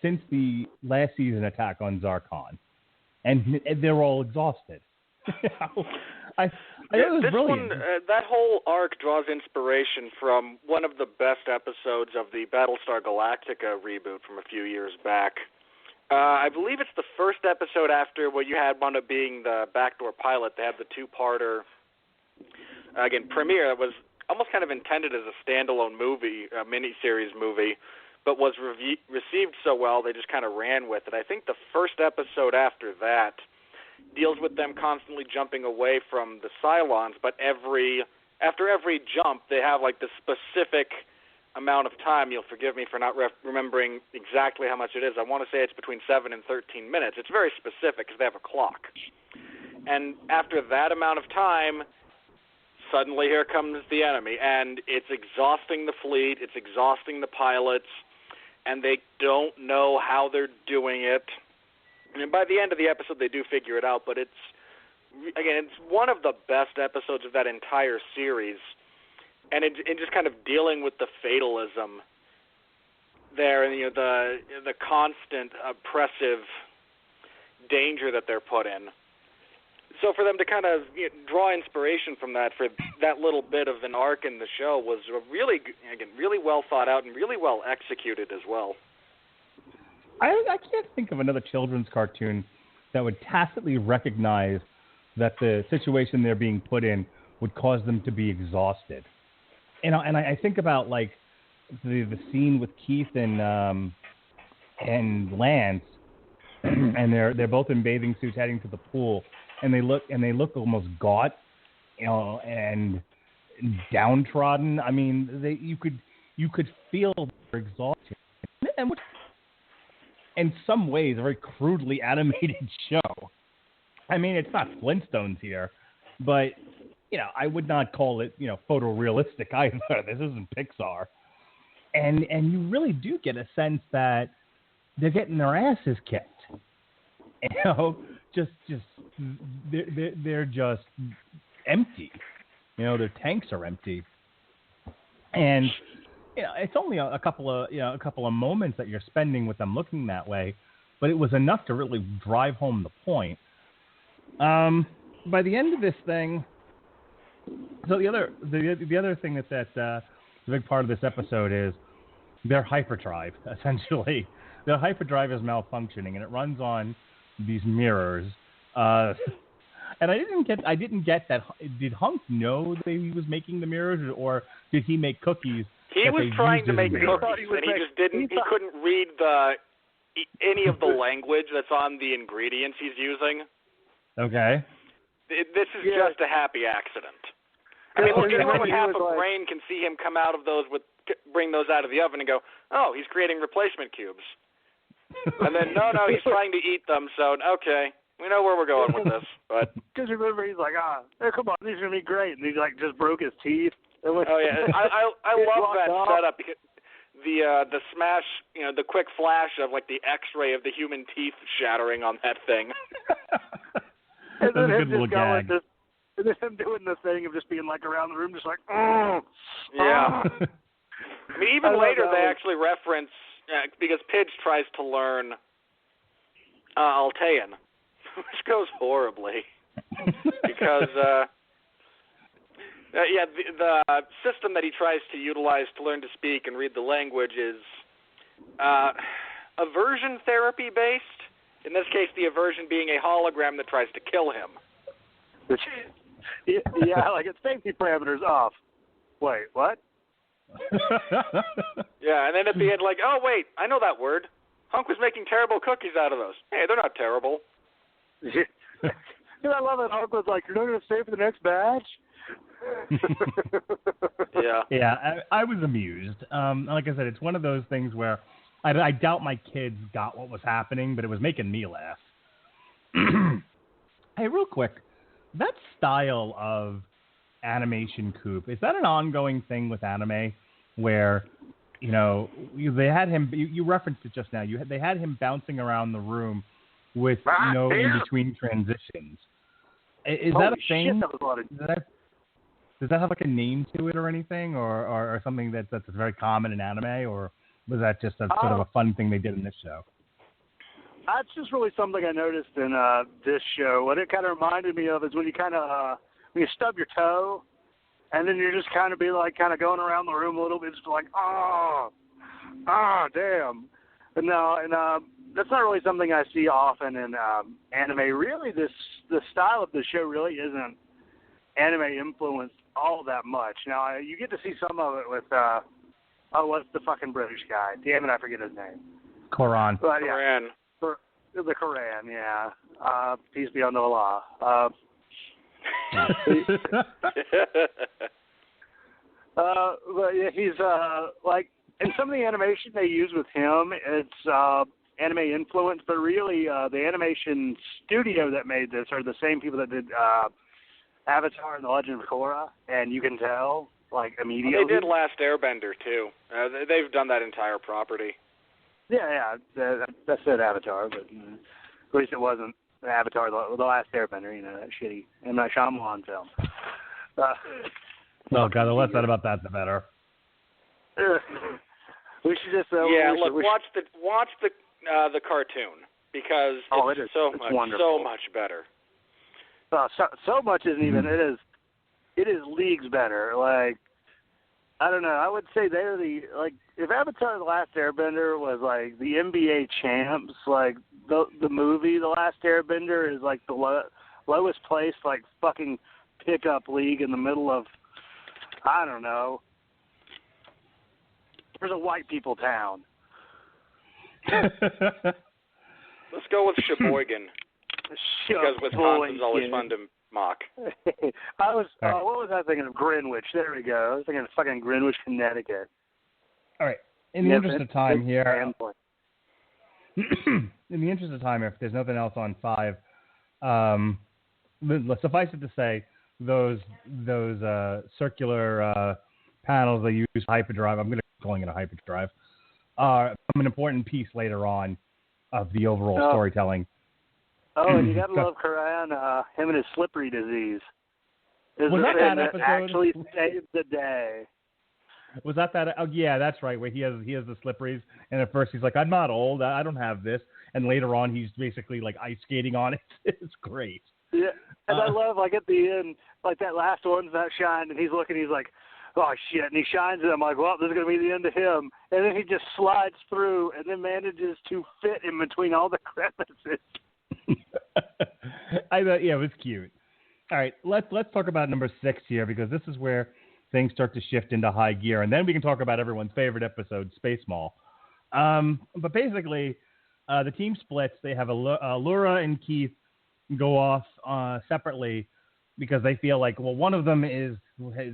since the last season attack on Zarkon, and they're all exhausted. I it was this brilliant. one, that whole arc draws inspiration from one of the best episodes of the Battlestar Galactica reboot from a few years back. I believe it's the first episode after what you had wound up being the backdoor pilot. They had the 2-parter, premiere. It was almost kind of intended as a standalone movie, a miniseries movie, but was received so well they just kind of ran with it. I think the first episode after that deals with them constantly jumping away from the Cylons, but after every jump they have like the specific amount of time. You'll forgive me for not remembering exactly how much it is. I want to say it's between 7 and 13 minutes. It's very specific because they have a clock. And after that amount of time, suddenly here comes the enemy, and it's exhausting the fleet, it's exhausting the pilots, and they don't know how they're doing it. And by the end of the episode, they do figure it out, but it's one of the best episodes of that entire series, and it just kind of dealing with the fatalism there, and the constant oppressive danger that they're put in. So for them to kind of draw inspiration from that for that little bit of an arc in the show was really well thought out and really well executed as well. I can't think of another children's cartoon that would tacitly recognize that the situation they're being put in would cause them to be exhausted. And I think about like the scene with Keith and Lance, and they're both in bathing suits heading to the pool. And they look almost gaunt, and downtrodden. I mean, you could feel their exhaustion, and in some ways, a very crudely animated show. I mean, it's not Flintstones here, but I would not call it photorealistic either. This isn't Pixar, and you really do get a sense that they're getting their asses kicked. Just they're just empty. Their tanks are empty, and it's only a couple of moments that you're spending with them looking that way, but it was enough to really drive home the point. By the end of this thing, so the other thing that's the big part of this episode is their hyperdrive. Essentially, their hyperdrive is malfunctioning, and it runs on these mirrors. And I didn't get that. Did Hunk know that he was making the mirrors, or did he make cookies? He was trying to make cookies, and he just didn't. He couldn't read any of the language that's on the ingredients he's using. Okay. This is just a happy accident. I mean, look, anyone with half a brain can see him come out of those bring those out of the oven and go, oh, he's creating replacement cubes. And then, no, he's trying to eat them, so, okay, we know where we're going with this. But because remember, he's like, hey, come on, these are going to be great. And he, just broke his teeth. Oh, yeah. I love that setup because the smash, the quick flash of, the X-ray of the human teeth shattering on that thing. And then him just going this, and then him doing the thing of just being, around the room, just like, oh. Yeah. I mean, even later they actually reference, because Pidge tries to learn Altean, which goes horribly. Because, the system that he tries to utilize to learn to speak and read the language is aversion therapy based. In this case, the aversion being a hologram that tries to kill him. Yeah, its safety parameters off. Wait, what? Yeah, and then at the end, oh, wait, I know that word. Hunk was making terrible cookies out of those. Hey, they're not terrible. I love it. Hunk was like, you're not going to stay for the next batch? Yeah. Yeah, I was amused. Like I said, it's one of those things where I doubt my kids got what was happening, but it was making me laugh. Hey, real quick, that style of animation, Coop, is that an ongoing thing with anime where, they had him, you referenced it just now, they had him bouncing around the room with, in between transitions. Is that a thing? Does that have a name to it or anything, or something that's very common in anime, or was that just a sort of a fun thing they did in this show? That's just really something I noticed in this show. What it kind of reminded me of is when you when you stub your toe, and then you're just kind of going around the room a little bit, just damn. But no, and that's not really something I see often in anime. Really, the style of the show really isn't anime influenced all that much. Now, you get to see some of it with, what's the fucking British guy? Damn it, I forget his name. Koran. But, yeah, Koran. The Koran, yeah. Peace be unto Allah. But yeah, he's like, and some of the animation they use with him, it's anime influence, but really the animation studio that made this are the same people that did Avatar and The Legend of Korra, and you can tell like immediately. They did Last Airbender too. They've done that entire property. Yeah, that's it, Avatar, but at least it wasn't Avatar, the Last Airbender, that shitty M. Night Shyamalan film. Oh God, the less said about that, the better. We should just watch the cartoon because it's so much better. So much isn't even. It is leagues better. Like, I don't know. I would say they're if Avatar: The Last Airbender was like the NBA champs, like the movie The Last Airbender is like the lowest placed like fucking pickup league in the middle of, I don't know. There's a white people town. Let's go with Sheboygan. Because Wisconsin's always fun to mock. What was I thinking of? Greenwich. There we go. I was thinking of fucking Greenwich, Connecticut. All right. In the interest of time here, if there's nothing else on 5, let's suffice it to say those circular panels they use hyperdrive. I'm going to be calling it a hyperdrive. Are an important piece later on of the overall storytelling. Oh, and you got to love Koran, him and his slippery disease. Was that episode? Actually saved the day. Was that? Oh, yeah, that's right. Where he has the slipperies, and at first he's like, "I'm not old. I don't have this," and later on he's basically like ice skating on it. It's great. Yeah, and I love like at the end, like that last one's not shined, and he's looking, he's like, "Oh shit!" and he shines it. I'm like, "Well, this is gonna be the end of him," and then he just slides through, and then manages to fit in between all the crevices. I thought, yeah, it was cute. All right, let's talk about number 6 here, because this is where things start to shift into high gear, and then we can talk about everyone's favorite episode, Space Mall. But basically, the team splits. They have Allura and Keith go off separately because they feel like, well, one of them is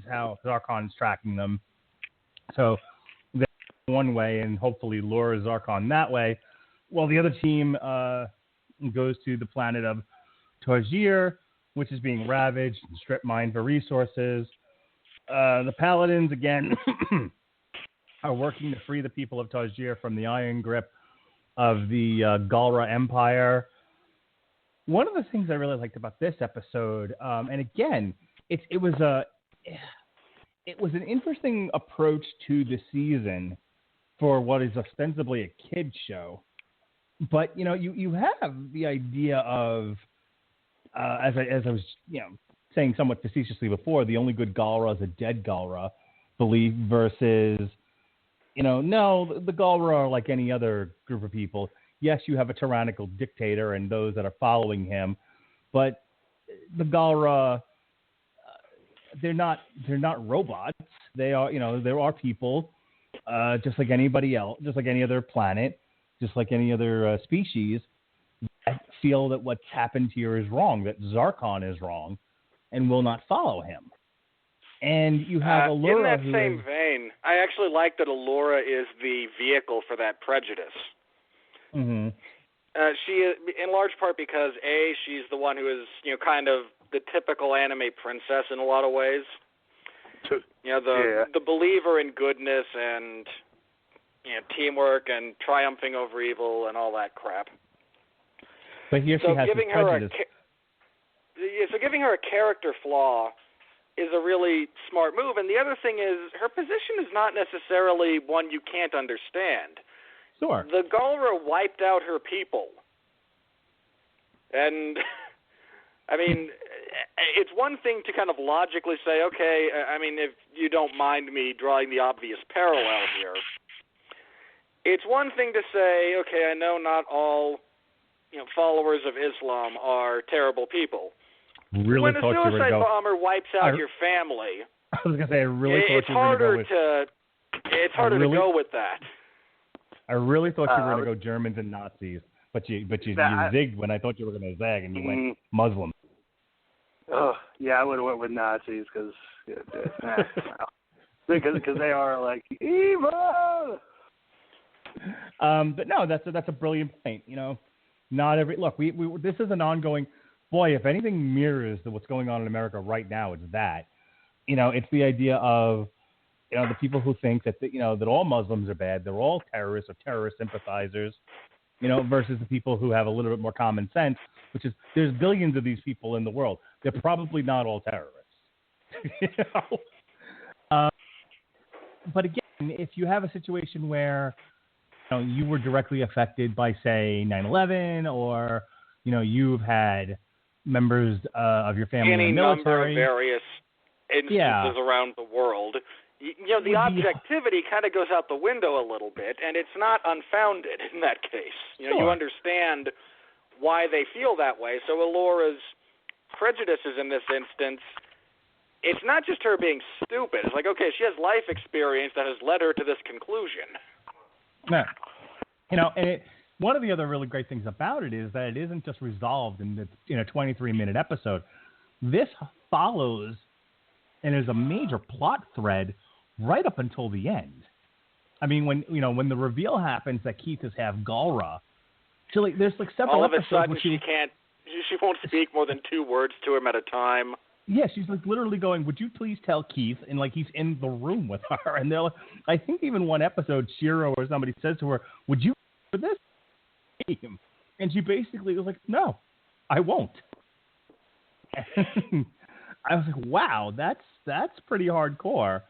how Zarkon's tracking them. So they're one way, and hopefully lure Zarkon that way. Well, the other team goes to the planet of Tajir, which is being ravaged and strip mined for resources. The Paladins, again, are working to free the people of Tajir from the iron grip of the Galra Empire. One of the things I really liked about this episode, and again, it was an interesting approach to the season for what is ostensibly a kid's show. But, you have the idea of, as I was, saying somewhat facetiously before, the only good Galra is a dead Galra belief versus, no, the Galra are like any other group of people. Yes, you have a tyrannical dictator and those that are following him, but the Galra, they're not robots. They are, there are people, just like anybody else, just like any other planet, just like any other species, that feel that what's happened here is wrong, that Zarkon is wrong, and will not follow him. And you have Allura. In that same vein, I actually like that Allura is the vehicle for that prejudice. Mm-hmm. She is, in large part because, A, she's the one who is, kind of the typical anime princess in a lot of ways. The believer in goodness and teamwork and triumphing over evil and all that crap. But here she has giving prejudice. So giving her a character flaw is a really smart move. And the other thing is, her position is not necessarily one you can't understand. Sure. The Galra wiped out her people. And, I mean, it's one thing to kind of logically say, okay, if you don't mind me drawing the obvious parallel here. It's one thing to say, okay, I know not all followers of Islam are terrible people. really when thought a you were suicide going to go. bomber wipes out your family, I was going to say, I really thought it's you were going to harder go with. it's harder to go with that. I really thought you were going to go Germans and Nazis, but you zigged when I thought you were going to zag, and you went Muslim. Oh, yeah, I would have went with Nazis because they are like evil. But no, that's a brilliant point. You know, not every look. We this is an ongoing. Boy, if anything mirrors what's going on in America right now, it's that. You know, it's the idea of, you know, the people who think that that all Muslims are bad, they're all terrorists or terrorist sympathizers. You know, versus the people who have a little bit more common sense, which is there's billions of these people in the world. They're probably not all terrorists. You know? But again, if you have a situation where you were directly affected by, say, 9/11, or you've had members of your family in the military, number of various instances around the world. The objectivity kind of goes out the window a little bit, and it's not unfounded in that case. You understand why they feel that way. So Alora's prejudices in this instance, it's not just her being stupid. It's like, okay, she has life experience that has led her to this conclusion. Yeah. And one of the other really great things about it is that it isn't just resolved in a 23-minute episode. This follows and is a major plot thread right up until the end. I mean, when the reveal happens that Keith is half Galra, there's several all of a episodes sudden where she won't speak more than 2 words to him at a time. Yeah, she's literally going, "Would you please tell Keith?" And he's in the room with her. And I think even one episode, Shiro or somebody says to her, "Would you for this game?" And she basically was like, "No, I won't." And I was like, "Wow, that's pretty hardcore."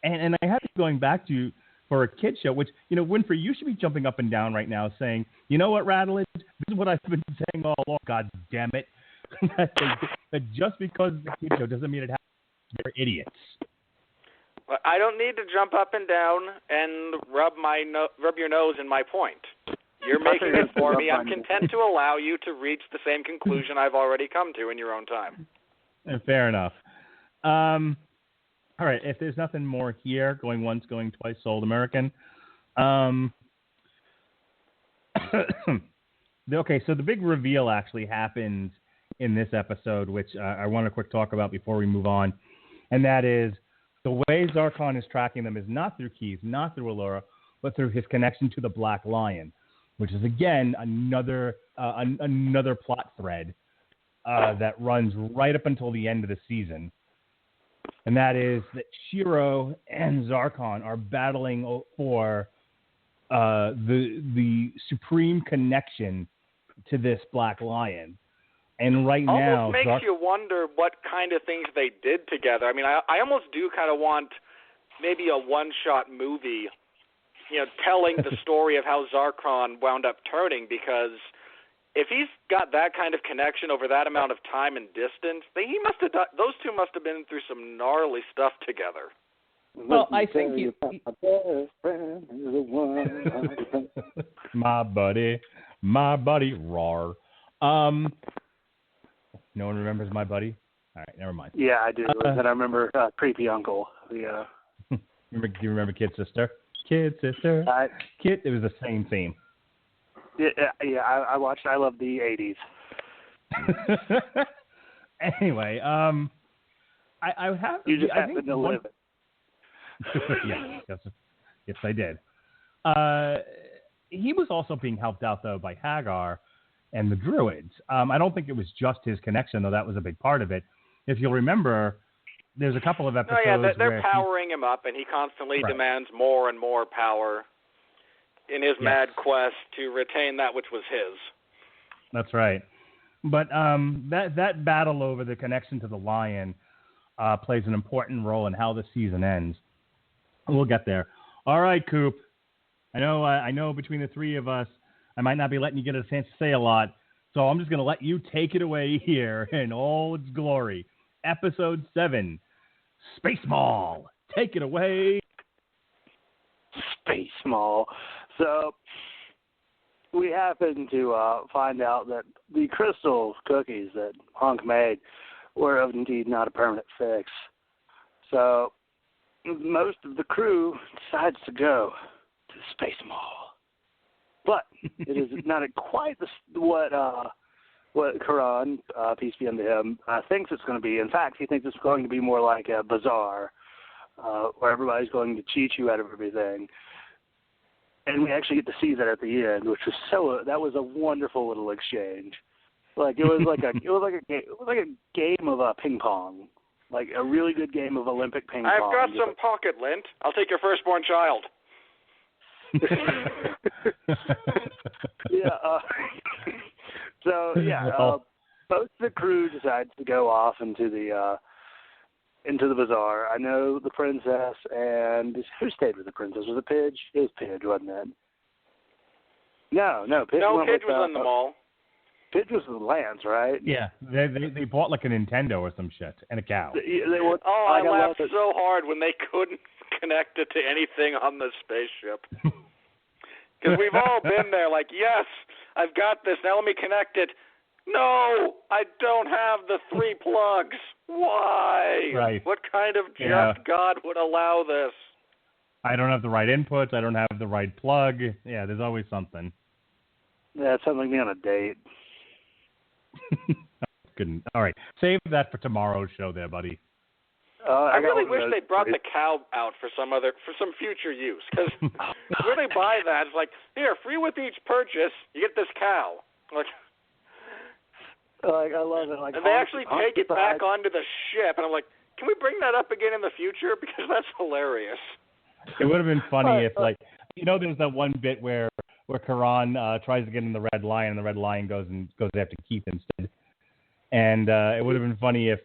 And I had to going back to for a kid show, which Winfrey, you should be jumping up and down right now, saying, "You know what, Radulich? This is what I've been saying all along. God damn it." that just because it's a kid show doesn't mean it happens. They're idiots. Well, I don't need to jump up and down and rub your nose in my point. You're making it for me. I'm content to allow you to reach the same conclusion I've already come to in your own time. Fair enough. All right, if there's nothing more here, going once, going twice, sold American. Okay, so the big reveal actually happens in this episode, which I want to quick talk about before we move on, and that is the way Zarkon is tracking them is not through Keith, not through Allura, but through his connection to the Black Lion, which is again another plot thread that runs right up until the end of the season, and that is that Shiro and Zarkon are battling for the supreme connection to this Black Lion. And right now, almost makes you wonder what kind of things they did together. I mean, I almost do kind of want maybe a one-shot movie, telling the story of how Zarkon wound up turning, because if he's got that kind of connection over that amount of time and distance, those two must have been through some gnarly stuff together. Well, I think my buddy, rawr. No one remembers my buddy? All right, never mind. Yeah, I do. And I remember Creepy Uncle. Do you remember Kid Sister? Kid Sister. Kid. It was the same theme. Yeah. I watched. I love the 80s. Anyway, I have. You just happen to live it. Yes, I did. He was also being helped out though by Hagar and the Druids. I don't think it was just his connection, though. That was a big part of it. If you'll remember, there's a couple of episodes. Oh yeah, they're powering him up, and he constantly demands more and more power in his mad quest to retain that which was his. That's right. But that battle over the connection to the lion plays an important role in how the season ends. We'll get there. All right, Coop. I know between the three of us, I might not be letting you get a chance to say a lot, so I'm just going to let you take it away here in all its glory. Episode 7, Space Mall. Take it away. Space Mall. So we happen to find out that the crystal cookies that Hunk made or indeed not a permanent fix. So most of the crew decides to go to the Space Mall. But it is not quite what Karan, peace be unto him, thinks it's going to be. In fact, he thinks it's going to be more like a bazaar, where everybody's going to cheat you out of everything. And we actually get to see that at the end, which was that was a wonderful little exchange. Like it was like a game of ping pong, like a really good game of Olympic ping pong. I've got some pocket lint. I'll take your firstborn child. Both the crew decides to go off into the bazaar. I know the princess and who stayed with the princess? Was it Pidge? It was Pidge, wasn't it? No, Pidge. No, Pidge was in the mall. Pidge was with Lance, right? Yeah, they bought like a Nintendo or some shit and a cow. I laughed so hard when they couldn't connect it to anything on the spaceship. Because we've all been there, like, yes, I've got this, now let me connect it. No, I don't have the 3 plugs. Why? Right. What kind of just God would allow this? I don't have the right inputs. I don't have the right plug. Yeah, there's always something. Yeah, it sounds like me on a date. Good. All right. Save that for tomorrow's show there, buddy. I really wish they brought the cow out for some future use. Because where they buy that, it's like, here, free with each purchase, you get this cow. I love it. And they actually take it back onto the ship, and I'm like, can we bring that up again in the future? Because that's hilarious. It would have been funny if, like, there's that one bit where Karan tries to get in the Red Lion, and the Red Lion goes after Keith instead. And it would have been funny if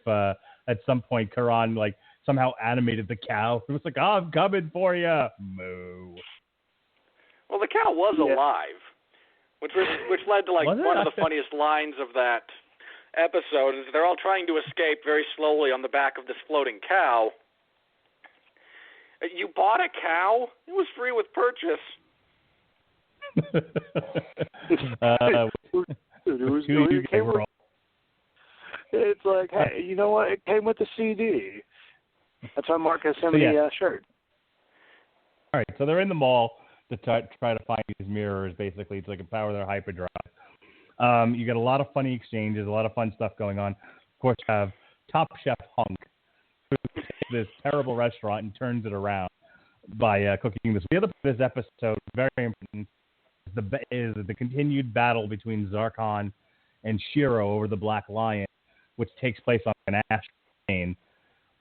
at some point Karan somehow animated the cow. It was like, oh, I'm coming for you. Moo. Well, the cow was alive, which led to one of the funniest lines of that episode. Is they're all trying to escape very slowly on the back of this floating cow. You bought a cow? It was free with purchase. It's like, hey, you know what? It came with the CD. That's why Mark has sent me the shirt. All right, so they're in the mall to try to find these mirrors, basically, to power their hyperdrive. You get a lot of funny exchanges, a lot of fun stuff going on. Of course, you have Top Chef Hunk, who takes this terrible restaurant and turns it around by cooking this. The other part of this episode, very important, is the continued battle between Zarkon and Shiro over the Black Lion, which takes place on an ash plane.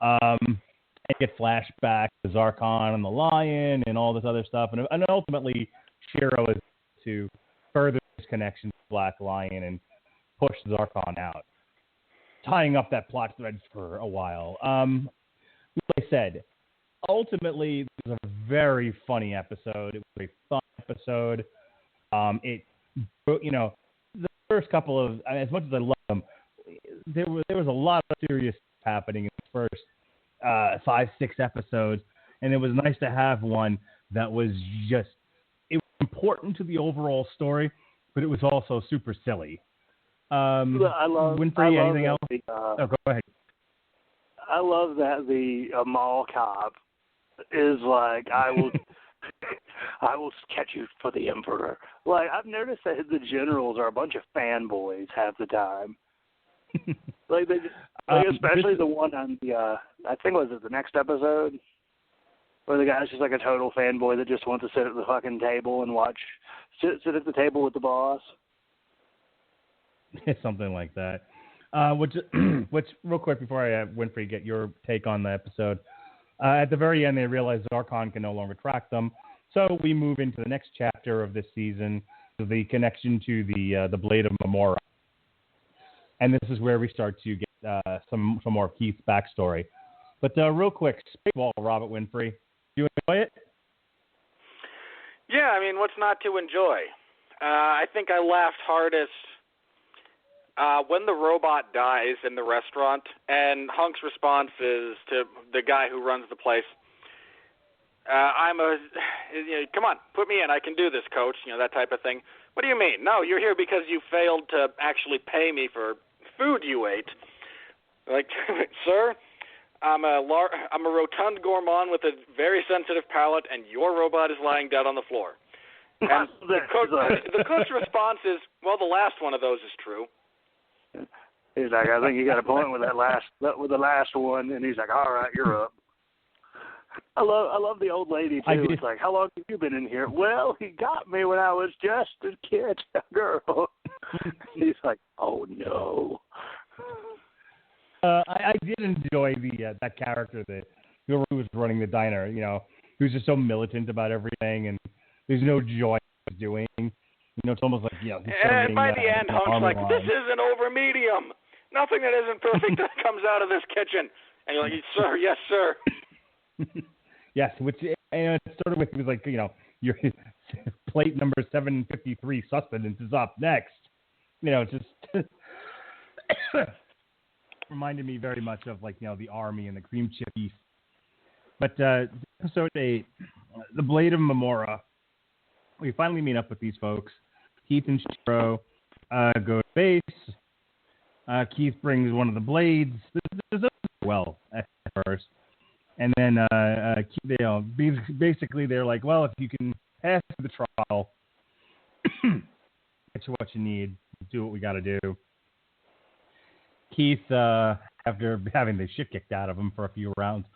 And get flashback to Zarkon and the lion and all this other stuff. And ultimately, Shiro is to further his connection to Black Lion and push Zarkon out, tying up that plot thread for a while. Like I said, ultimately, it was a very funny episode. It was a fun episode. The first couple of, as much as I love them, there was a lot of serious stuff happening in the first 5-6 episodes, and it was nice to have one that was it was important to the overall story, but it was also super silly. Winfrey, anything else? Go ahead. I love that the mall cop is like, I will catch you for the Emperor. Like, I've noticed that the generals are a bunch of fanboys half the time. Especially the one on the, I think it was the next episode, where the guy's just like a total fanboy that just wants to sit at the fucking table and sit at the table with the boss. Something like that. Which real quick before I Winfrey get your take on the episode, at the very end they realize Zarkon can no longer track them, so we move into the next chapter of this season, the connection to the Blade of Mamora, and this is where we start to get some more of Keith's backstory. But real quick, Spaceball, Robert Winfrey, do you enjoy it? Yeah, I mean, what's not to enjoy? I think I laughed hardest when the robot dies in the restaurant, and Hunk's response is to the guy who runs the place, come on, put me in, I can do this, coach, that type of thing. What do you mean? No, you're here because you failed to actually pay me for food you ate. Like, sir, I'm a rotund gourmand with a very sensitive palate, and your robot is lying dead on the floor. And the cook's response is, well, the last one of those is true. He's like, I think you got a point with the last one, and he's like, all right, you're up. I love the old lady too. It's like, how long have you been in here? Well, he got me when I was just a kid, a girl. He's like, oh no. I did enjoy that character that whoever was running the diner. You know, he was just so militant about everything, and there's no joy in doing. You know, it's almost like, yeah. And by the end, Hunk's like, this isn't over medium. Nothing that isn't perfect that comes out of this kitchen. And you're like, sir, yes, sir. Yes, which, and it started with, it was like, you know, your plate number 753 sustenance is up next. You know, just reminded me very much of, like, you know, the Army and the cream chip beef. But episode 8, The Blade of Memora, we finally meet up with these folks. Keith and Shiro go to base. Keith brings one of the blades. This is well at first. And then basically they're like, well, if you can pass the trial, get you what you need, do what we got to do. Keith, after having the shit kicked out of him for a few rounds,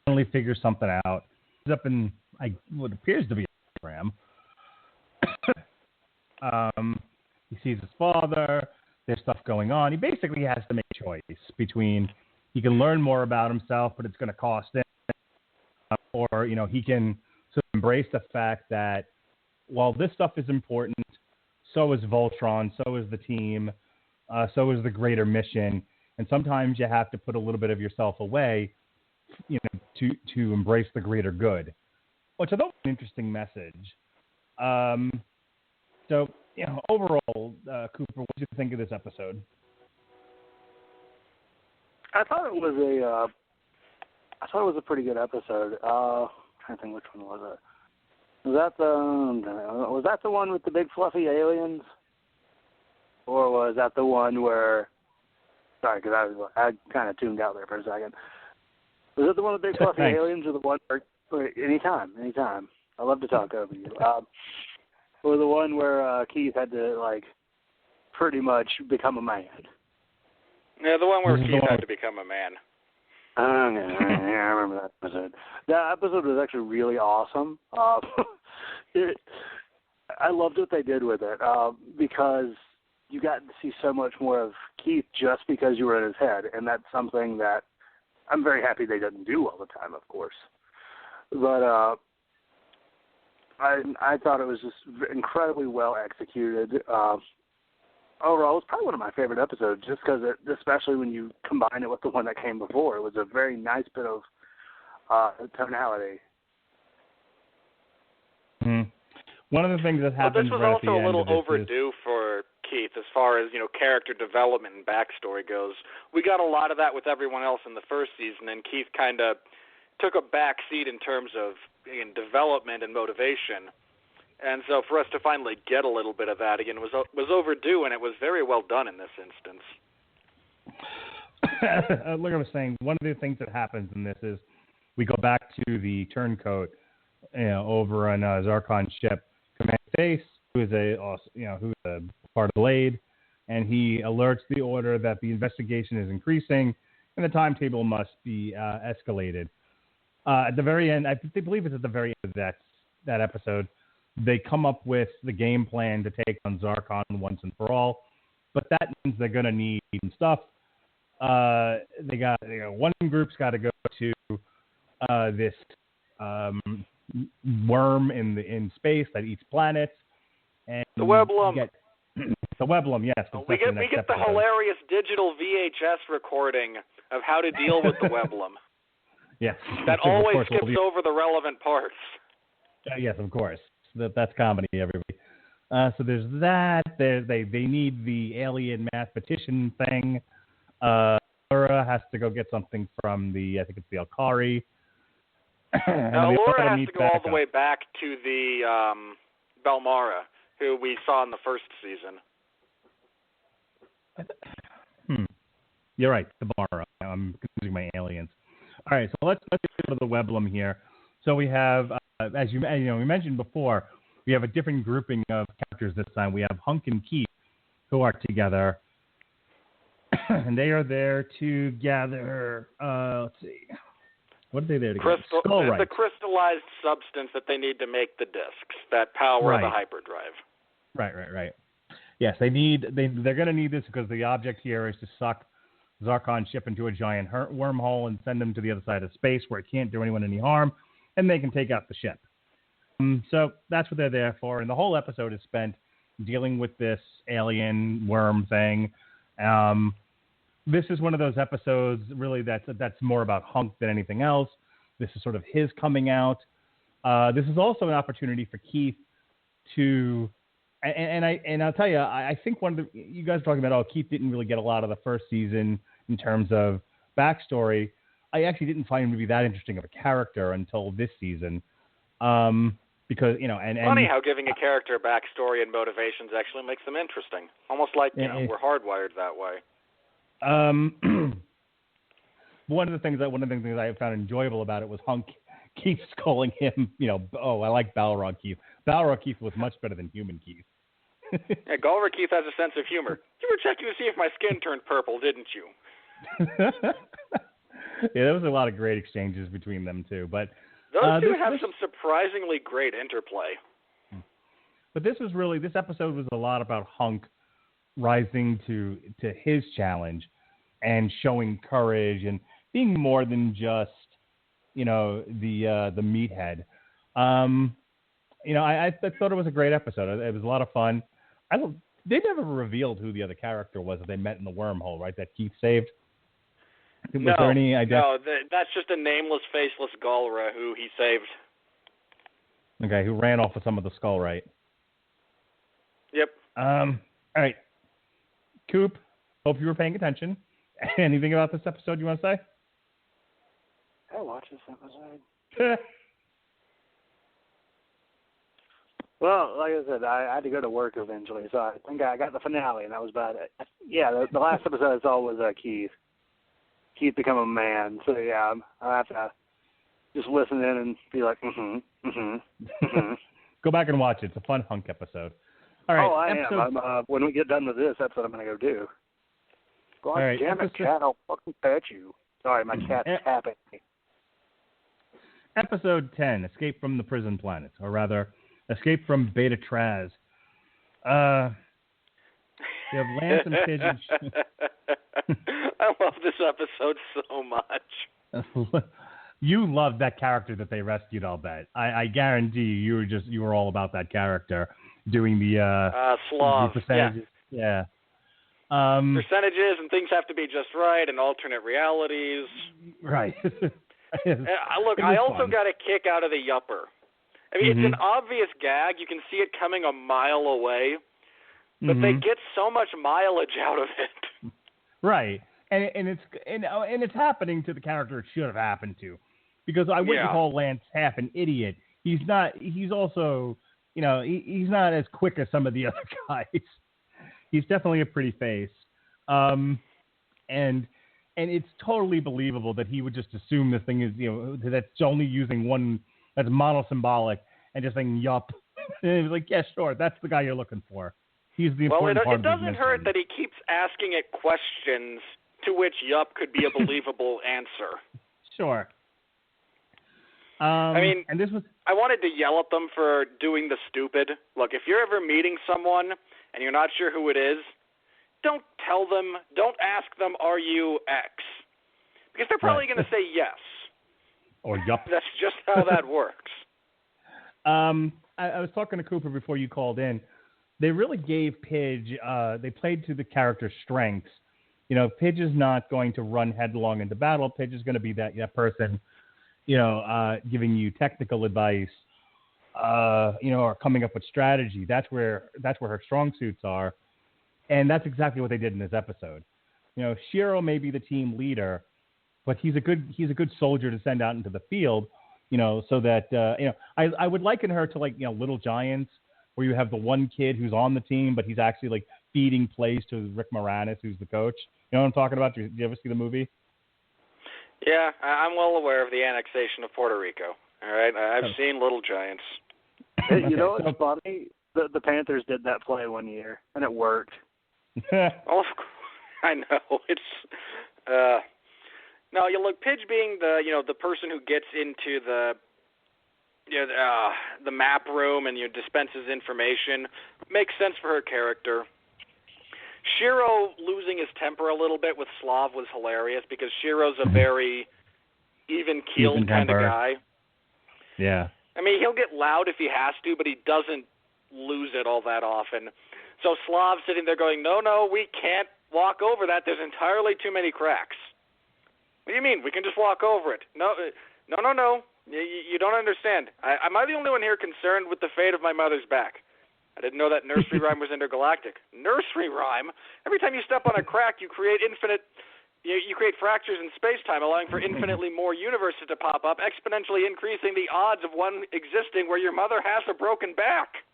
finally figures something out. He's up in what appears to be a program. He sees his father. There's stuff going on. He basically has to make a choice between he can learn more about himself, but it's going to cost him, or, you know, he can sort of embrace the fact that while this stuff is important, so is Voltron, so is the team, so is the greater mission, and sometimes you have to put a little bit of yourself away, you know, to embrace the greater good, which I thought was an interesting message. So, you know, overall, Cooper, what did you think of this episode? I thought it was a pretty good episode. I'm trying to think which one was it. Was that the one with the big fluffy aliens, or was that the one where? Sorry, because I kind of tuned out there for a second. Was it the one with the big fluffy aliens, or the one where anytime? I love to talk over you. Or the one where Keith had to, like, pretty much become a man. Yeah, the one where Keith had to become a man. Yeah, I remember that episode. That episode was actually really awesome. I loved what they did with it because you got to see so much more of Keith just because you were in his head, and that's something that I'm very happy they didn't do all the time, of course. But I thought it was just incredibly well executed. Overall, it was probably one of my favorite episodes, just because, especially when you combine it with the one that came before, it was a very nice bit of tonality. Mm-hmm. One of the things that happened. Well, this was also a little overdue for Keith as far as, you know, character development and backstory goes. We got a lot of that with everyone else in the first season, and Keith kind of took a back seat in terms of development and motivation. And so for us to finally get a little bit of that again was overdue, and it was very well done in this instance. Like I was saying, one of the things that happens in this is we go back to the turncoat, you know, over on Zarkon's ship, Command Base, who's a part of the Blade, and he alerts the Order that the investigation is increasing and the timetable must be escalated. At the very end, I believe it's at the very end of that episode, they come up with the game plan to take on Zarkon once and for all, but that means they're going to need stuff. One group's got to go to this worm in space that eats planets, and the Weblum. The Weblum, yes. We get the hilarious digital VHS recording of how to deal with the Weblum. Yes. That always skips over the relevant parts. Yes, of course. That's comedy, everybody. So there's that. They need the alien mathematician thing. Laura has to go get something from I think it's the Alkari. Laura has to go all the way back to the Belmara, who we saw in the first season. You're right. The bar. I'm confusing my aliens. All right, so let's get to the Weblum here. So we have, as we mentioned before, we have a different grouping of characters this time. We have Hunk and Keith, who are together, and they are there to gather. Let's see, what are they there to gather? The crystallized substance that they need to make the discs that power the hyperdrive. Right. Yes, they're going to need this because the object here is to suck Zarkon's ship into a giant wormhole and send them to the other side of space where it can't do anyone any harm, and they can take out the ship. So that's what they're there for, and the whole episode is spent dealing with this alien worm thing. This is one of those episodes, really, that's more about Hunk than anything else. This is sort of his coming out. This is also an opportunity for Keith to... And I'll tell you, I think you guys are talking about, Keith didn't really get a lot of the first season in terms of backstory. I actually didn't find him to be that interesting of a character until this season, because funny how giving a character backstory and motivations actually makes them interesting, almost like we're hardwired that way. One of the things I found enjoyable about it was Hunk keeps calling him, I like Balrog Keith. Balrog Keith was much better than human Keith. Yeah, Galra Keith has a sense of humor. You were checking to see if my skin turned purple, didn't you? Yeah, there was a lot of great exchanges between them too. But those two have some surprisingly great interplay. But this episode was a lot about Hunk rising to his challenge and showing courage and being more than just the meathead. I thought it was a great episode. It was a lot of fun. They never revealed who the other character was that they met in the wormhole, right? That Keith saved. Was there any idea? No, that's just a nameless, faceless Galra who he saved. Okay, who ran off with some of the skull, right? Yep. All right. Coop, hope you were paying attention. Anything about this episode you want to say? I watched this episode. Well, like I said, I had to go to work eventually, so I think I got the finale, and that was about it. Yeah, the last episode I saw was Keith. Keith become a man. So, yeah, I'll have to just listen in and be like, Go back and watch it. It's a fun Hunk episode. All right. Oh, I am. When we get done with this, that's what I'm going to go do. Go on, damn it, cat, I'll fucking pet you. Sorry, my cat's tapping me. Episode 10, Escape from the Prison Planet, or rather, Escape from Beta Traz. You have Lance and Pigeon. I love this episode so much. You loved that character that they rescued, I'll bet. I guarantee you were all about that character doing the Slav. The percentages. Yeah. Percentages and things have to be just right and alternate realities. Right. Look, I also got a kick out of the yupper. I mean, it's an obvious gag. You can see it coming a mile away, but they get so much mileage out of it. Right, and it's happening to the character it should have happened to, because I wouldn't call Lance half an idiot. He's not. He's also, he's not as quick as some of the other guys. He's definitely a pretty face, and it's totally believable that he would just assume this thing is, that's only using one. That's monosymbolic, and just saying yup. And he was like, yeah, sure, that's the guy you're looking for. He's the important part of the mission. It doesn't hurt that he keeps asking it questions to which yup could be a believable answer. Sure. I mean, and this was... I wanted to yell at them for doing the stupid. Look, if you're ever meeting someone and you're not sure who it is, don't tell them, don't ask them, are you X? Because they're probably going to say yes. Or yup. That's just how that works. I was talking to Cooper before you called in. They really gave Pidge, they played to the character's strengths. Pidge is not going to run headlong into battle. Pidge is going to be that person, giving you technical advice, or coming up with strategy. That's where her strong suits are. And that's exactly what they did in this episode. Shiro may be the team leader, but he's a good soldier to send out into the field, so that, I would liken her to Little Giants, where you have the one kid who's on the team, but he's actually feeding plays to Rick Moranis, who's the coach. You know what I'm talking about? Did you ever see the movie? Yeah, I'm well aware of the annexation of Puerto Rico. All right, I've seen Little Giants. Hey, you know what's funny? The Panthers did that play one year, and it worked. Oh, I know. It's no, you look, Pidge being the person who gets into the map room and dispenses information makes sense for her character. Shiro losing his temper a little bit with Slav was hilarious because Shiro's a very even-keeled kind of guy. Yeah. I mean, he'll get loud if he has to, but he doesn't lose it all that often. So Slav's sitting there going, no, we can't walk over that. There's entirely too many cracks. What do you mean? We can just walk over it. No. You don't understand. Am I the only one here concerned with the fate of my mother's back? I didn't know that nursery rhyme was intergalactic. Nursery rhyme? Every time you step on a crack, you create you create fractures in space-time, allowing for infinitely more universes to pop up, exponentially increasing the odds of one existing where your mother has a broken back.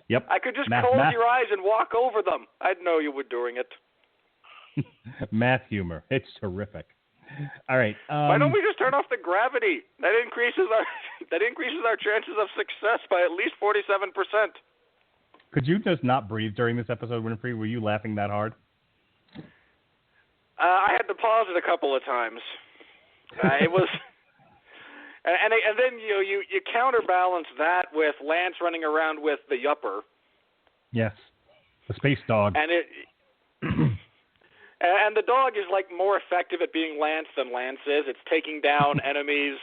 Yep. I could just close your eyes and walk over them. I'd know you were doing it. Math humor. It's terrific. All right. Why don't we just turn off the gravity? That increases our chances of success by at least 47%. Could you just not breathe during this episode, Winfrey? Were you laughing that hard? I had to pause it a couple of times. It was, and then you counterbalance that with Lance running around with the Yupper. Yes, the space dog. And the dog is like more effective at being Lance than Lance is. It's taking down enemies,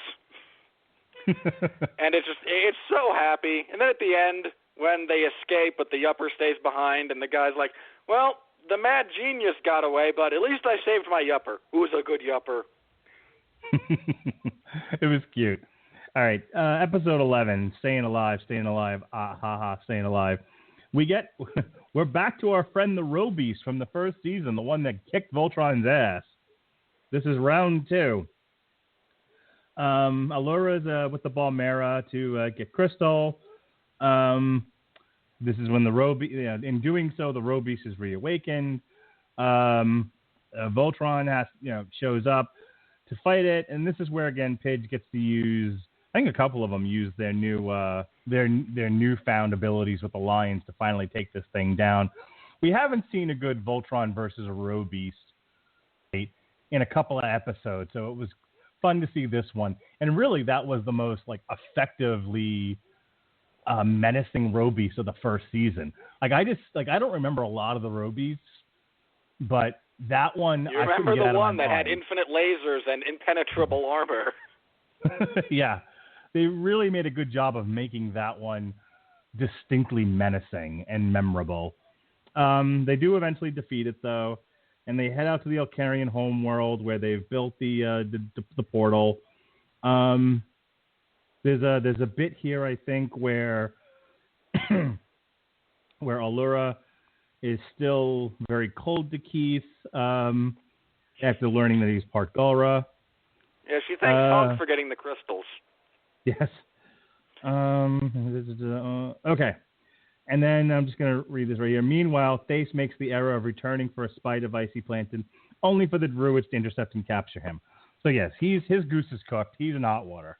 and it's so happy. And then at the end, when they escape, but the Yupper stays behind, and the guy's like, well, the mad genius got away, but at least I saved my Yupper. Who's a good Yupper? It was cute. All right, episode 11, Staying Alive, Staying Alive. We're back to our friend the Robeast from the first season, the one that kicked Voltron's ass. This is round 2. Allura's with the Balmera to get Crystal. This is when the Robeast, in doing so, the Robeast is reawakened. Voltron shows up to fight it, and this is where again Pidge gets to use. I think a couple of them use their newfound abilities with the Lions to finally take this thing down. We haven't seen a good Voltron versus a Robeast fight in a couple of episodes, so it was fun to see this one. And really, that was the most effectively menacing Robeast of the first season. I don't remember a lot of the Robeasts, but that one. You remember the one that had infinite lasers and impenetrable armor? Yeah. They really made a good job of making that one distinctly menacing and memorable. They do eventually defeat it, though, and they head out to the Elkarian homeworld where they've built the portal. There's a bit here, I think, where Allura is still very cold to Keith after learning that he's part Galra. Yeah, she thanks Hog for getting the crystals. Yes. Okay. And then I'm just going to read this right here. Meanwhile, Thace makes the error of returning for a spy device he planted, only for the druids to intercept and capture him. So yes, his goose is cooked. He's in hot water.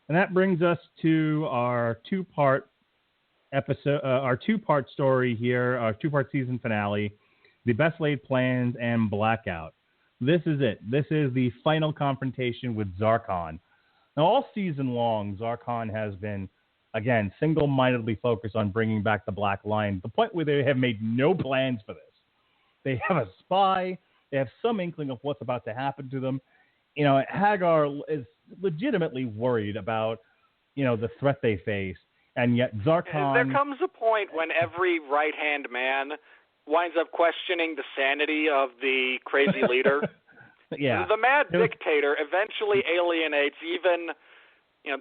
And that brings us to our two-part episode, our two-part story here, our two-part season finale, The Best Laid Plans and Blackout. This is it. This is the final confrontation with Zarkon. Now, all season long, Zarkon has been, again, single-mindedly focused on bringing back the Black Lion, to the point where they have made no plans for this. They have a spy. They have some inkling of what's about to happen to them. Hagar is legitimately worried about, the threat they face, and yet Zarkon... There comes a point when every right-hand man winds up questioning the sanity of the crazy leader. Yeah. The mad dictator eventually alienates even,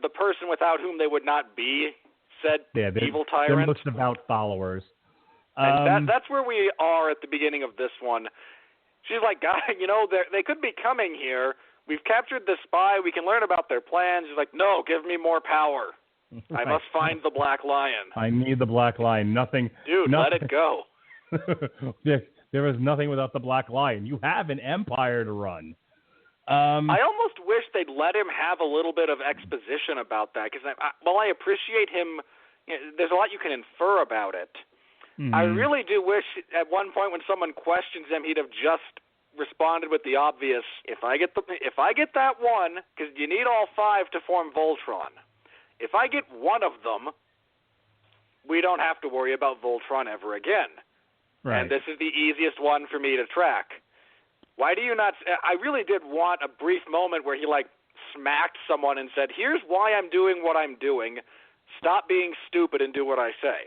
the person without whom they would not be said evil tyrant. They're most devout followers. And that's where we are at the beginning of this one. She's like, God, they could be coming here. We've captured the spy. We can learn about their plans. She's like, no, give me more power. Right. I must find the Black Lion. I need the Black Lion. Nothing. Dude, let it go. There is nothing without the Black Lion. You have an empire to run. I almost wish they'd let him have a little bit of exposition about that, because while I appreciate him, there's a lot you can infer about it. Mm-hmm. I really do wish at one point when someone questions him, he'd have just responded with the obvious, if I get that one, because you need all 5 to form Voltron. If I get one of them, we don't have to worry about Voltron ever again. Right. And this is the easiest one for me to track. Why do you not? I really did want a brief moment where he smacked someone and said, "Here's why I'm doing what I'm doing. Stop being stupid and do what I say."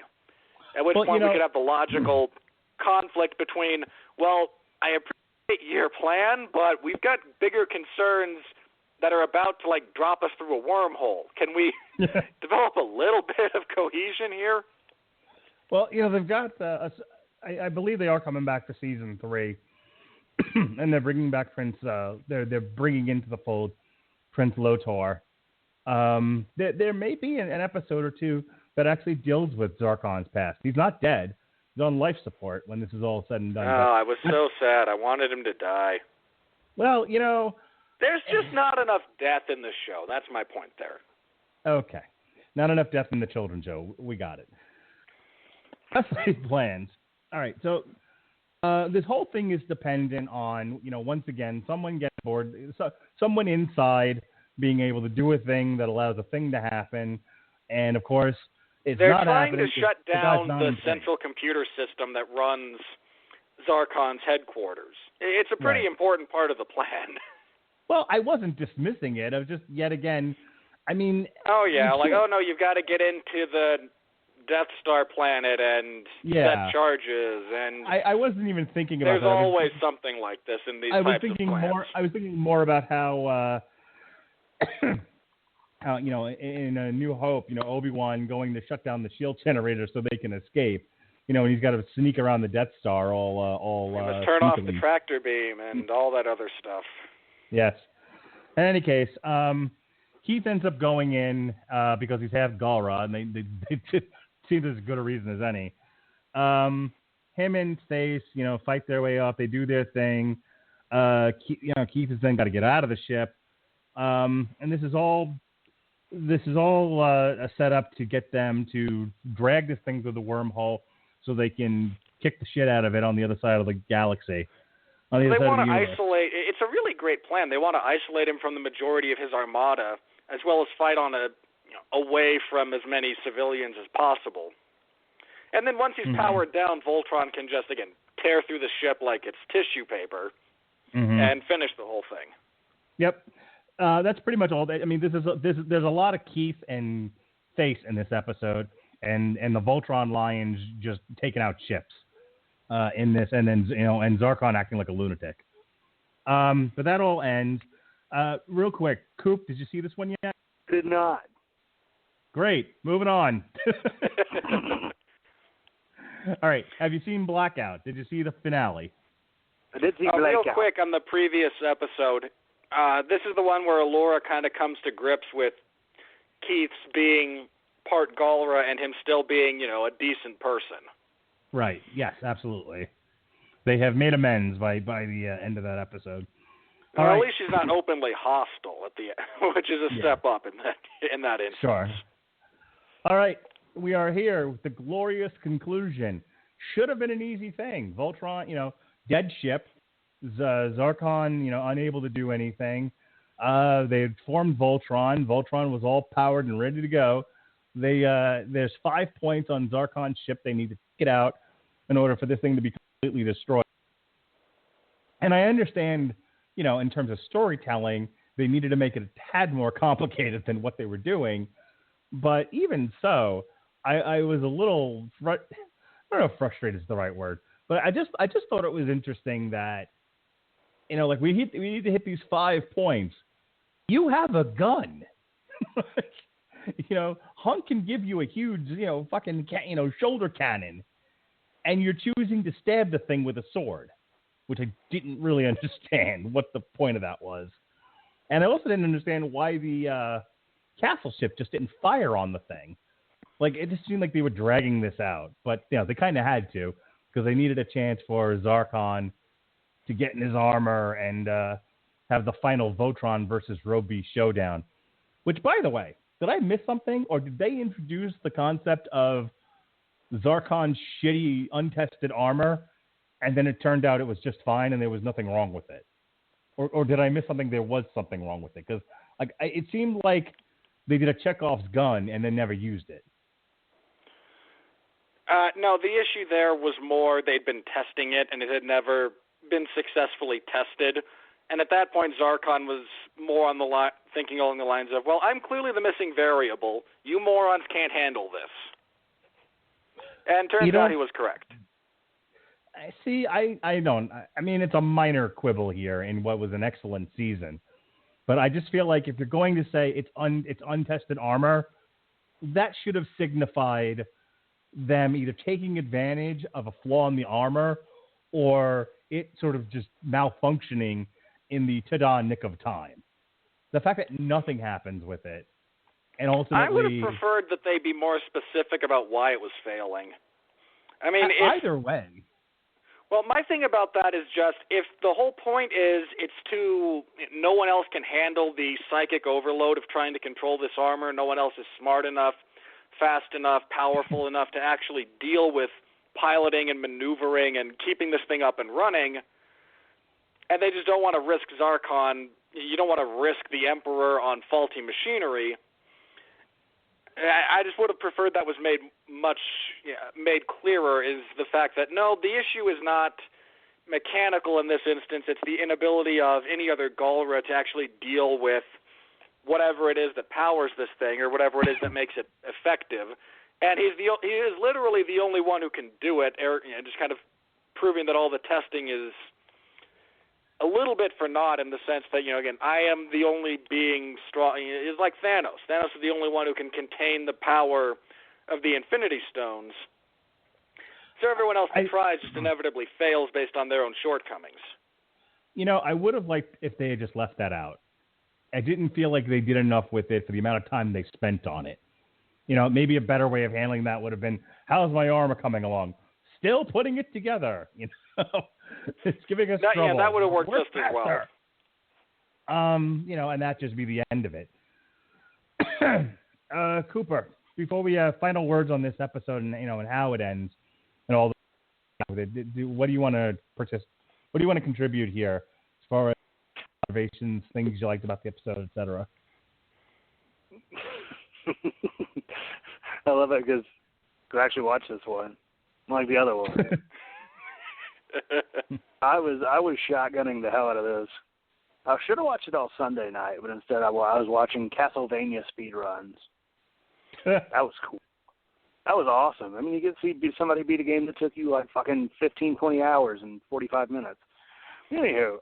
At which point we could have the logical conflict between, well, I appreciate your plan, but we've got bigger concerns that are about to drop us through a wormhole. Can we develop a little bit of cohesion here? Well, they've got. I believe they are coming back for season 3. And they're bringing back Prince. They're bringing into the fold Prince Lotar. There may be an episode or two that actually deals with Zarkon's past. He's not dead. He's on life support when this is all said and done. Oh, I was so sad. I wanted him to die. Well, there's just not enough death in the show. That's my point there. Okay, not enough death in the children's show. We got it. That's what he plans. All right, so. This whole thing is dependent on, once again, someone gets bored, someone inside being able to do a thing that allows a thing to happen. And, of course, they're trying to shut down the central computer system that runs Zarkon's headquarters. It's a pretty important part of the plan. Well, I wasn't dismissing it. I was just, yet again, Oh, yeah, no, you've got to get into the Death Star planet and set charges, and I wasn't even thinking about there's that. Always something like this in these types of plans. I was thinking more about how in A New Hope, Obi-Wan going to shut down the shield generator so they can escape. And he's got to sneak around the Death Star all. He must turn off the tractor beam and all that other stuff. Yes. In any case, Keith ends up going in because he's half Galra, and they seems as good a reason as any. Him and Stace, fight their way up. They do their thing. Keith has then got to get out of the ship. And this is all a setup to get them to drag this thing through the wormhole so they can kick the shit out of it on the other side of the galaxy. They want to isolate. It's a really great plan. They want to isolate him from the majority of his armada, as well as fight on away from as many civilians as possible. And then once he's powered down, Voltron can just, again, tear through the ship like it's tissue paper and finish the whole thing. Yep. That's pretty much all. There's a lot of Keith and Stace in this episode, and the Voltron Lions just taking out ships in this, and then, and Zarkon acting like a lunatic. But that all ends. Real quick, Coop, did you see this one yet? Did not. Great. Moving on. All right. Have you seen Blackout? Did you see the finale? I did see Blackout. Real quick on the previous episode, this is the one where Allura kind of comes to grips with Keith's being part Galra and him still being, a decent person. Right. Yes, absolutely. They have made amends by the end of that episode. Or at least she's not openly hostile at the end, which is a step up in that instance. Sure. All right, we are here with the glorious conclusion. Should have been an easy thing. Voltron, dead ship. Zarkon, unable to do anything. They had formed Voltron. Voltron was all powered and ready to go. There's 5 points on Zarkon's ship. They need to get out in order for this thing to be completely destroyed. And I understand, in terms of storytelling, they needed to make it a tad more complicated than what they were doing. But even so, I was a little, I don't know if frustrated is the right word, but I just thought it was interesting that, we need to hit these 5 points. You have a gun. Hunk can give you a huge, fucking, shoulder cannon, and you're choosing to stab the thing with a sword, which I didn't really understand what the point of that was. And I also didn't understand why the castle ship just didn't fire on the thing. It just seemed like they were dragging this out. But, they kind of had to, because they needed a chance for Zarkon to get in his armor and have the final Voltron versus Roby showdown. Which, by the way, did I miss something, or did they introduce the concept of Zarkon's shitty, untested armor, and then it turned out it was just fine and there was nothing wrong with it? Or did I miss something? There was something wrong with it, because it chseemed like they did a Chekhov's gun and then never used it. No, the issue there was more they'd been testing it and it had never been successfully tested. And at that point, Zarkon was more on the thinking along the lines of, well, I'm clearly the missing variable. You morons can't handle this. And turns out he was correct. See, I don't. I mean, it's a minor quibble here in what was an excellent season. But I just feel like if you're going to say it's untested armor, that should have signified them either taking advantage of a flaw in the armor or it sort of just malfunctioning in the ta-da nick of time. The fact that nothing happens with it, and ultimately... I would have preferred that they be more specific about why it was failing. I mean, either way. Well, my thing about that is just, if the whole point is no one else can handle the psychic overload of trying to control this armor, no one else is smart enough, fast enough, powerful enough to actually deal with piloting and maneuvering and keeping this thing up and running, and they just don't want to risk Zarkon, you don't want to risk the Emperor on faulty machinery. I just would have preferred that was made clearer, is the fact that, no, the issue is not mechanical in this instance. It's the inability of any other Galra to actually deal with whatever it is that powers this thing or whatever it is that makes it effective. And he is literally the only one who can do it, just kind of proving that all the testing is a little bit for naught in the sense that, again, I am the only being strong. It's like Thanos. Thanos is the only one who can contain the power of the Infinity Stones. So everyone else that tries just inevitably fails based on their own shortcomings. I would have liked if they had just left that out. I didn't feel like they did enough with it for the amount of time they spent on it. Maybe a better way of handling that would have been, how's my armor coming along? Still putting it together, It's giving us trouble. Yeah, that would have worked just as well. And that just be the end of it. Cooper, before we have final words on this episode and and how it ends and all that, what do you want to What do you want to contribute here as far as observations, things you liked about the episode, etc.? I love it because I actually watched this one, like the other one. I was shotgunning the hell out of this. I should have watched it all Sunday night, but instead I was watching Castlevania speedruns. That was cool. That was awesome. I mean, you get to see somebody beat a game that took you like fucking 15, 20 hours and 45 minutes. Anywho,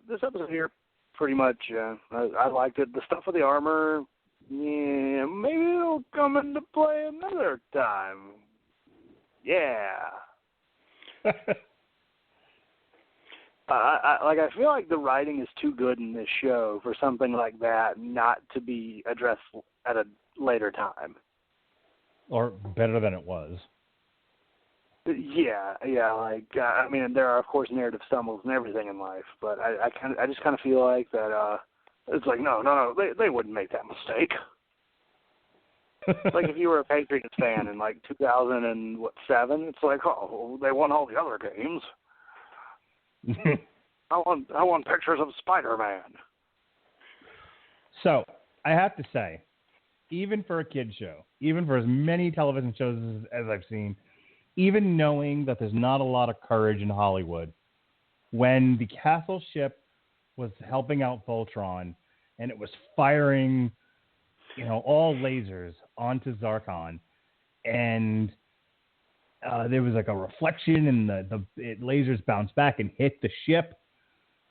this episode here, pretty much, I liked it. The stuff with the armor, yeah, maybe it'll come into play another time. Yeah. I feel like the writing is too good in this show for something like that not to be addressed at a later time. Or better than it was. Yeah. I mean, there are of course narrative stumbles and everything in life, but I just kind of feel like that. It's like no, they wouldn't make that mistake. Like if you were a Patriots fan in like 2007, it's like, oh, they won all the other games. I want pictures of Spider-Man. So I have to say, even for a kid show, even for as many television shows as I've seen, even knowing that there's not a lot of courage in Hollywood, when the castle ship was helping out Voltron and it was firing, all lasers onto Zarkon, and there was like a reflection and the lasers bounced back and hit the ship,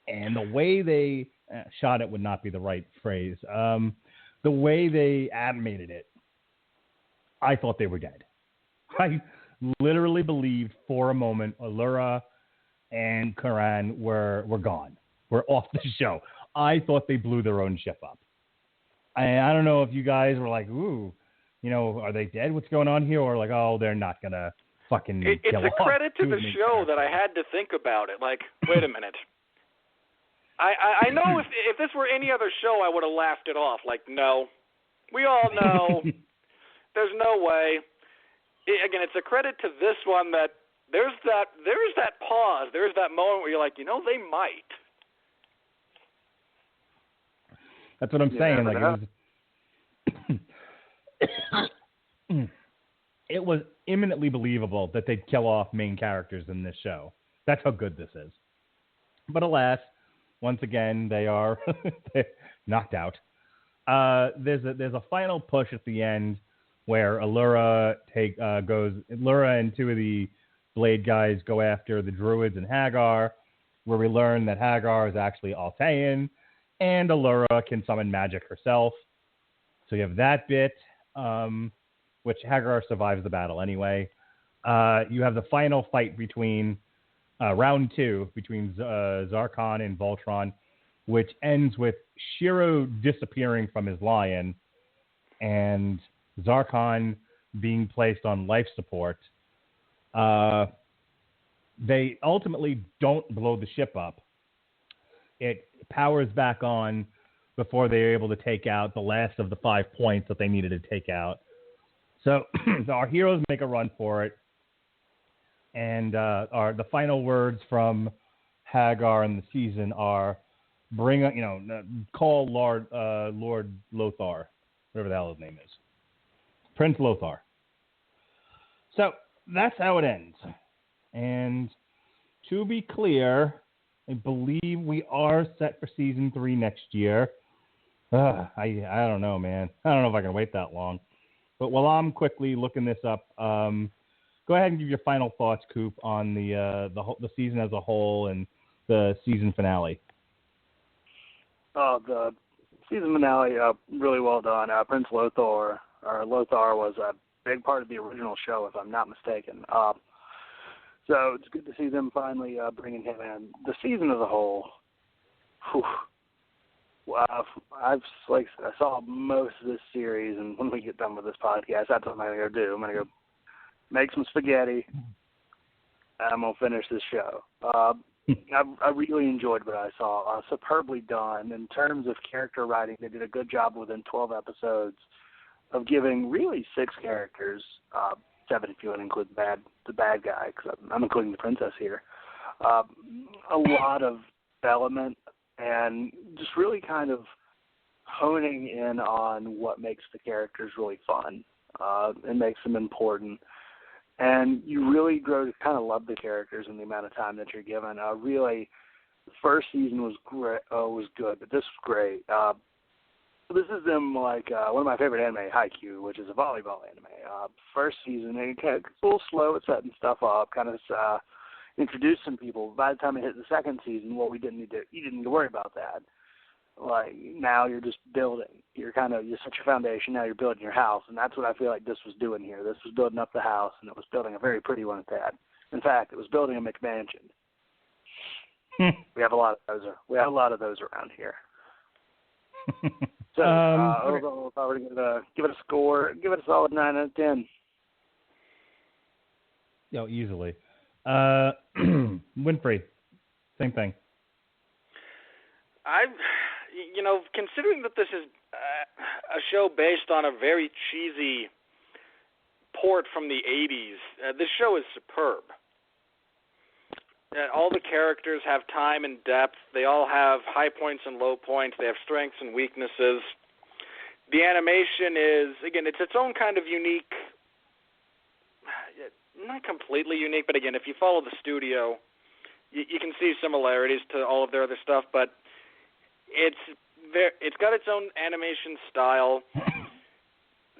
and the way they shot it would not be the right phrase. The way they animated it, I thought they were dead. I literally believed for a moment Allura and Karan were gone. Were off the show. I thought they blew their own ship up. I don't know if you guys were like, ooh, are they dead? What's going on here? Or like, oh, they're not going to fucking It's kill a off credit to two the of the main show that I characters. had to think about it. Like, wait a minute. I know if this were any other show, I would have laughed it off. Like, no. We all know. There's no way. Again, it's a credit to this one that there's that pause. There's that moment where you're like, they might. That's what I'm saying. Like, it was imminently believable that they'd kill off main characters in this show. That's how good this is. But alas, once again, they are knocked out. There's a final push at the end where Allura and two of the Blade guys go after the Druids and Hagar, where we learn that Hagar is actually Altean, and Allura can summon magic herself. So you have that bit, which Hagar survives the battle anyway. You have the final fight between round 2 between Zarkon and Voltron, which ends with Shiro disappearing from his lion and Zarkon being placed on life support. They ultimately don't blow the ship up. It powers back on before they're able to take out the last of the 5 points that they needed to take out. So our heroes make a run for it. And the final words from Hagar in the season are, call Lord Lothar, whatever the hell his name is. Prince Lothar. So that's how it ends. And to be clear, I believe we are set for season 3 next year. I don't know, man. I don't know if I can wait that long. But while I'm quickly looking this up, go ahead and give your final thoughts, Coop, on the season as a whole and the season finale. The season finale, really well done. Prince Lothar was a big part of the original show, if I'm not mistaken. So it's good to see them finally bringing him in. The season as a whole, I saw most of this series, and when we get done with this podcast, that's what I'm going to go do. I'm going to go make some spaghetti, and I'm going to finish this show. I really enjoyed what I saw. Superbly done. In terms of character writing, they did a good job within 12 episodes of giving really 6 characters, 7 if you want to include the bad guy, because I'm including the princess here, a lot of development and just really kind of honing in on what makes the characters really fun and makes them important. And you really grow to kind of love the characters in the amount of time that you're given. Really, the first season was great. Was good, but this was great. This is them like one of my favorite anime, Haikyuu, which is a volleyball anime. First season, it gets a little slow at setting stuff up, kind of introducing people. By the time it hit the second season, you didn't need to worry about that. Like now you're just building. You set your foundation. Now you're building your house, and that's what I feel like this was doing here. This was building up the house, and it was building a very pretty one at that. In fact, it was building a McMansion. We have a lot of those around here. So overall, if I were to give it a score, give it a solid 9 out of 10. Easily. Winfrey, same thing. Considering that this is a show based on a very cheesy port from the 80s, this show is superb. All the characters have time and depth. They all have high points and low points. They have strengths and weaknesses. The animation is, again, it's its own kind of unique, not completely unique, but again, if you follow the studio, you can see similarities to all of their other stuff, but it's got its own animation style.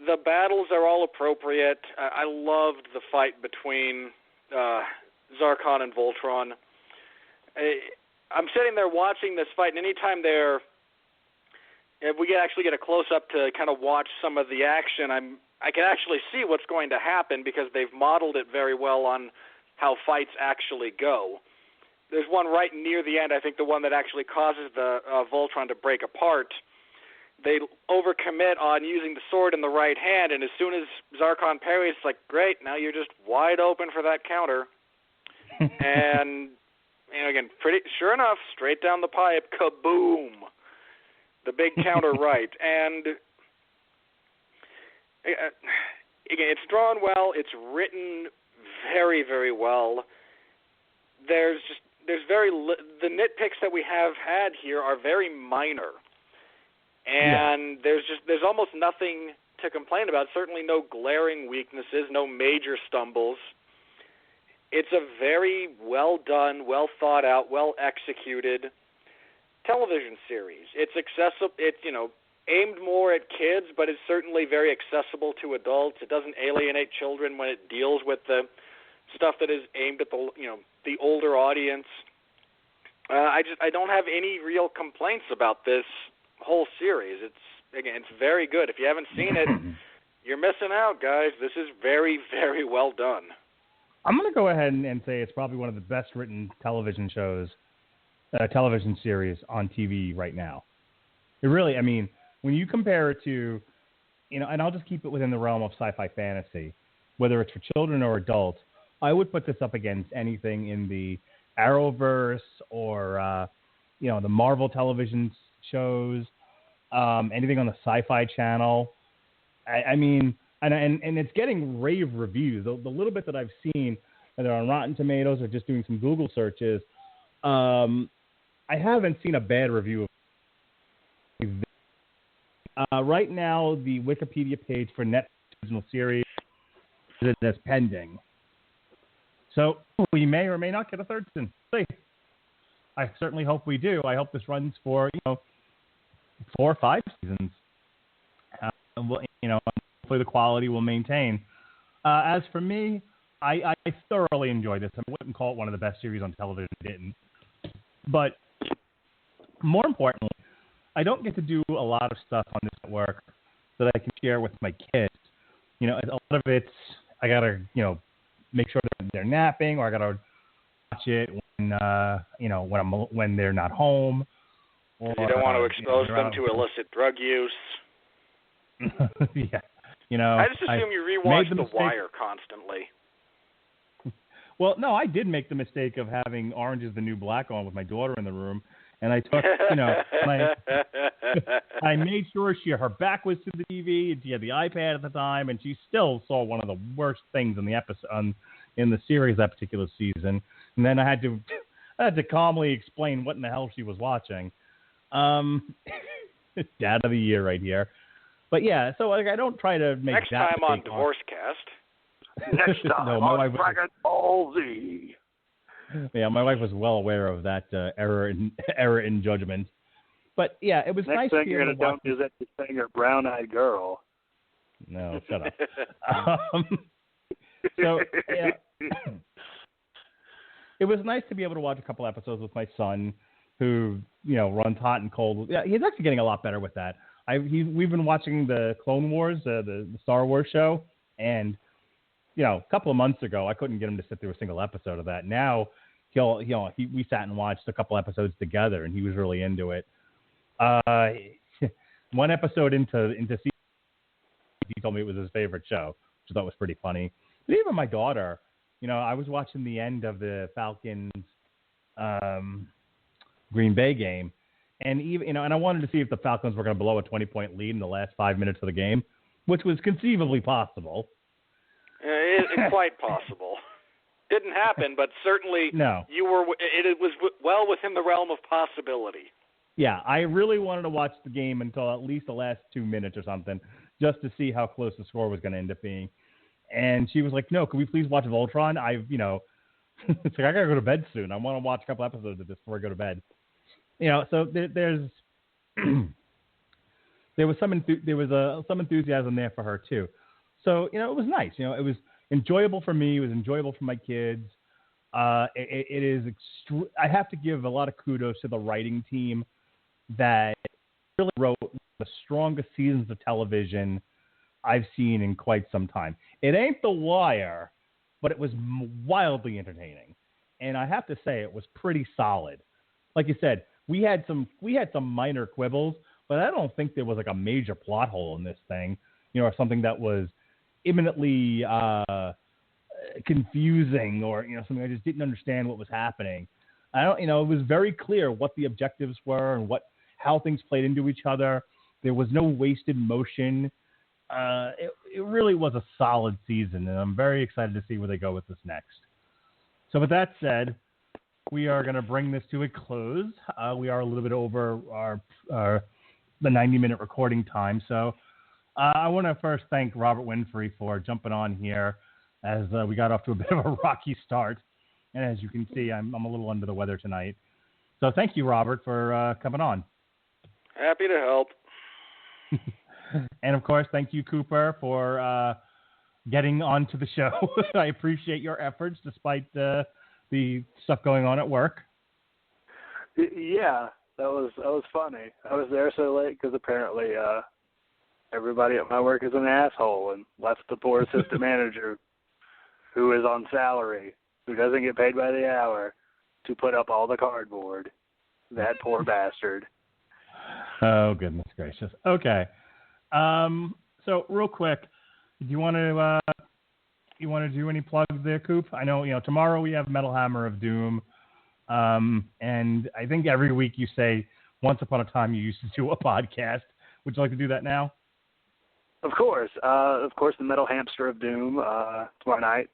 The battles are all appropriate. I loved the fight between Zarkon and Voltron. I'm sitting there watching this fight, and anytime we actually get a close-up to kind of watch some of the action, I can actually see what's going to happen because they've modeled it very well on how fights actually go. There's one right near the end, I think the one that actually causes the Voltron to break apart. they overcommit on using the sword in the right hand, and as soon as Zarkon parries, it's like, great, now you're just wide open for that counter. And, again, sure enough, straight down the pipe, kaboom, the big counter right. And, again, it's drawn well, it's written very, very well. The nitpicks that we have had here are very minor. And there's almost nothing to complain about. Certainly no glaring weaknesses, no major stumbles. It's a very well done, well thought out, well executed television series. It's accessible. It's aimed more at kids, but it's certainly very accessible to adults. It doesn't alienate children when it deals with the stuff that is aimed at the older audience. I don't have any real complaints about this whole series. It's very good. If you haven't seen it, you're missing out, guys. This is very, very well done. I'm going to go ahead and say it's probably one of the best written television series on TV right now. It really, when you compare it to, and I'll just keep it within the realm of sci-fi fantasy, whether it's for children or adults, I would put this up against anything in the Arrowverse or, the Marvel television shows, anything on the Sci-Fi Channel. And it's getting rave reviews. The little bit that I've seen, whether on Rotten Tomatoes or just doing some Google searches, I haven't seen a bad review of it. Right now, the Wikipedia page for Netflix original series is pending. So we may or may not get a third season. I certainly hope we do. I hope this runs for 4 or 5 seasons. Hopefully the quality will maintain. As for me, I thoroughly enjoyed this. I wouldn't call it one of the best series on television. I didn't. But more importantly, I don't get to do a lot of stuff on this network that I can share with my kids. A lot of it's I gotta make sure that they're napping, or I gotta watch it when they're not home. Or, you don't want to expose them to illicit drug use. Yeah. I just assume you rewatch The Wire constantly. Well, no, I did make the mistake of having Orange is the New Black on with my daughter in the room, and I took, I made sure her back was to the TV, and she had the iPad at the time, and she still saw one of the worst things in the episode in the series that particular season. And then I had to calmly explain what in the hell she was watching. Dad of the year right here. But yeah, so I don't try to make next that time on Divorce Cast. Next time on Dragon Ball Z. Yeah, my wife was well aware of that error in judgment. But yeah, it was nice to be able to watch. Next thing you're going to dump is that singer Brown-Eyed Girl. No, shut up. So yeah, it was nice to be able to watch a couple episodes with my son, who runs hot and cold. Yeah, he's actually getting a lot better with that. We've been watching the Clone Wars, the Star Wars show, and a couple of months ago I couldn't get him to sit through a single episode of that. Now we sat and watched a couple episodes together, and he was really into it. One episode into season, he told me it was his favorite show, which I thought was pretty funny. But even my daughter, I was watching the end of the Falcons Green Bay game, and even and I wanted to see if the Falcons were going to blow a 20-point lead in the last 5 minutes of the game, which was conceivably possible. It's quite possible. Didn't happen, but certainly no. It was well within the realm of possibility. Yeah, I really wanted to watch the game until at least the last 2 minutes or something, just to see how close the score was going to end up being. And she was like, "No, can we please watch Voltron? It's like I gotta go to bed soon. I want to watch a couple episodes of this before I go to bed." So there's there was some enthusiasm there for her too. So it was nice. It was enjoyable for me. It was enjoyable for my kids. It is. I have to give a lot of kudos to the writing team that really wrote the strongest seasons of television I've seen in quite some time. It ain't The Wire, but it was wildly entertaining, and I have to say it was pretty solid. Like you said, we had some minor quibbles, but I don't think there was like a major plot hole in this thing, or something that was imminently confusing, or something I just didn't understand what was happening. It was very clear what the objectives were and how things played into each other. There was no wasted motion. It really was a solid season, and I'm very excited to see where they go with this next. So with that said, we are going to bring this to a close. We are a little bit over the 90-minute recording time. So I want to first thank Robert Winfrey for jumping on here as we got off to a bit of a rocky start. And as you can see, I'm a little under the weather tonight. So thank you, Robert, for coming on. Happy to help. And, of course, thank you, Cooper, for getting onto the show. I appreciate your efforts despite the stuff going on at work. Yeah, that was funny. I was there so late because apparently everybody at my work is an asshole and left the poor assistant manager who is on salary, who doesn't get paid by the hour, to put up all the cardboard. That poor bastard. Oh, goodness gracious. Okay. So real quick, do you want to do any plugs there, Coop? I know, tomorrow we have Metal Hammer of Doom. And I think every week you say, once upon a time you used to do a podcast. Would you like to do that now? Of course. The Metal Hamster of Doom, tomorrow night,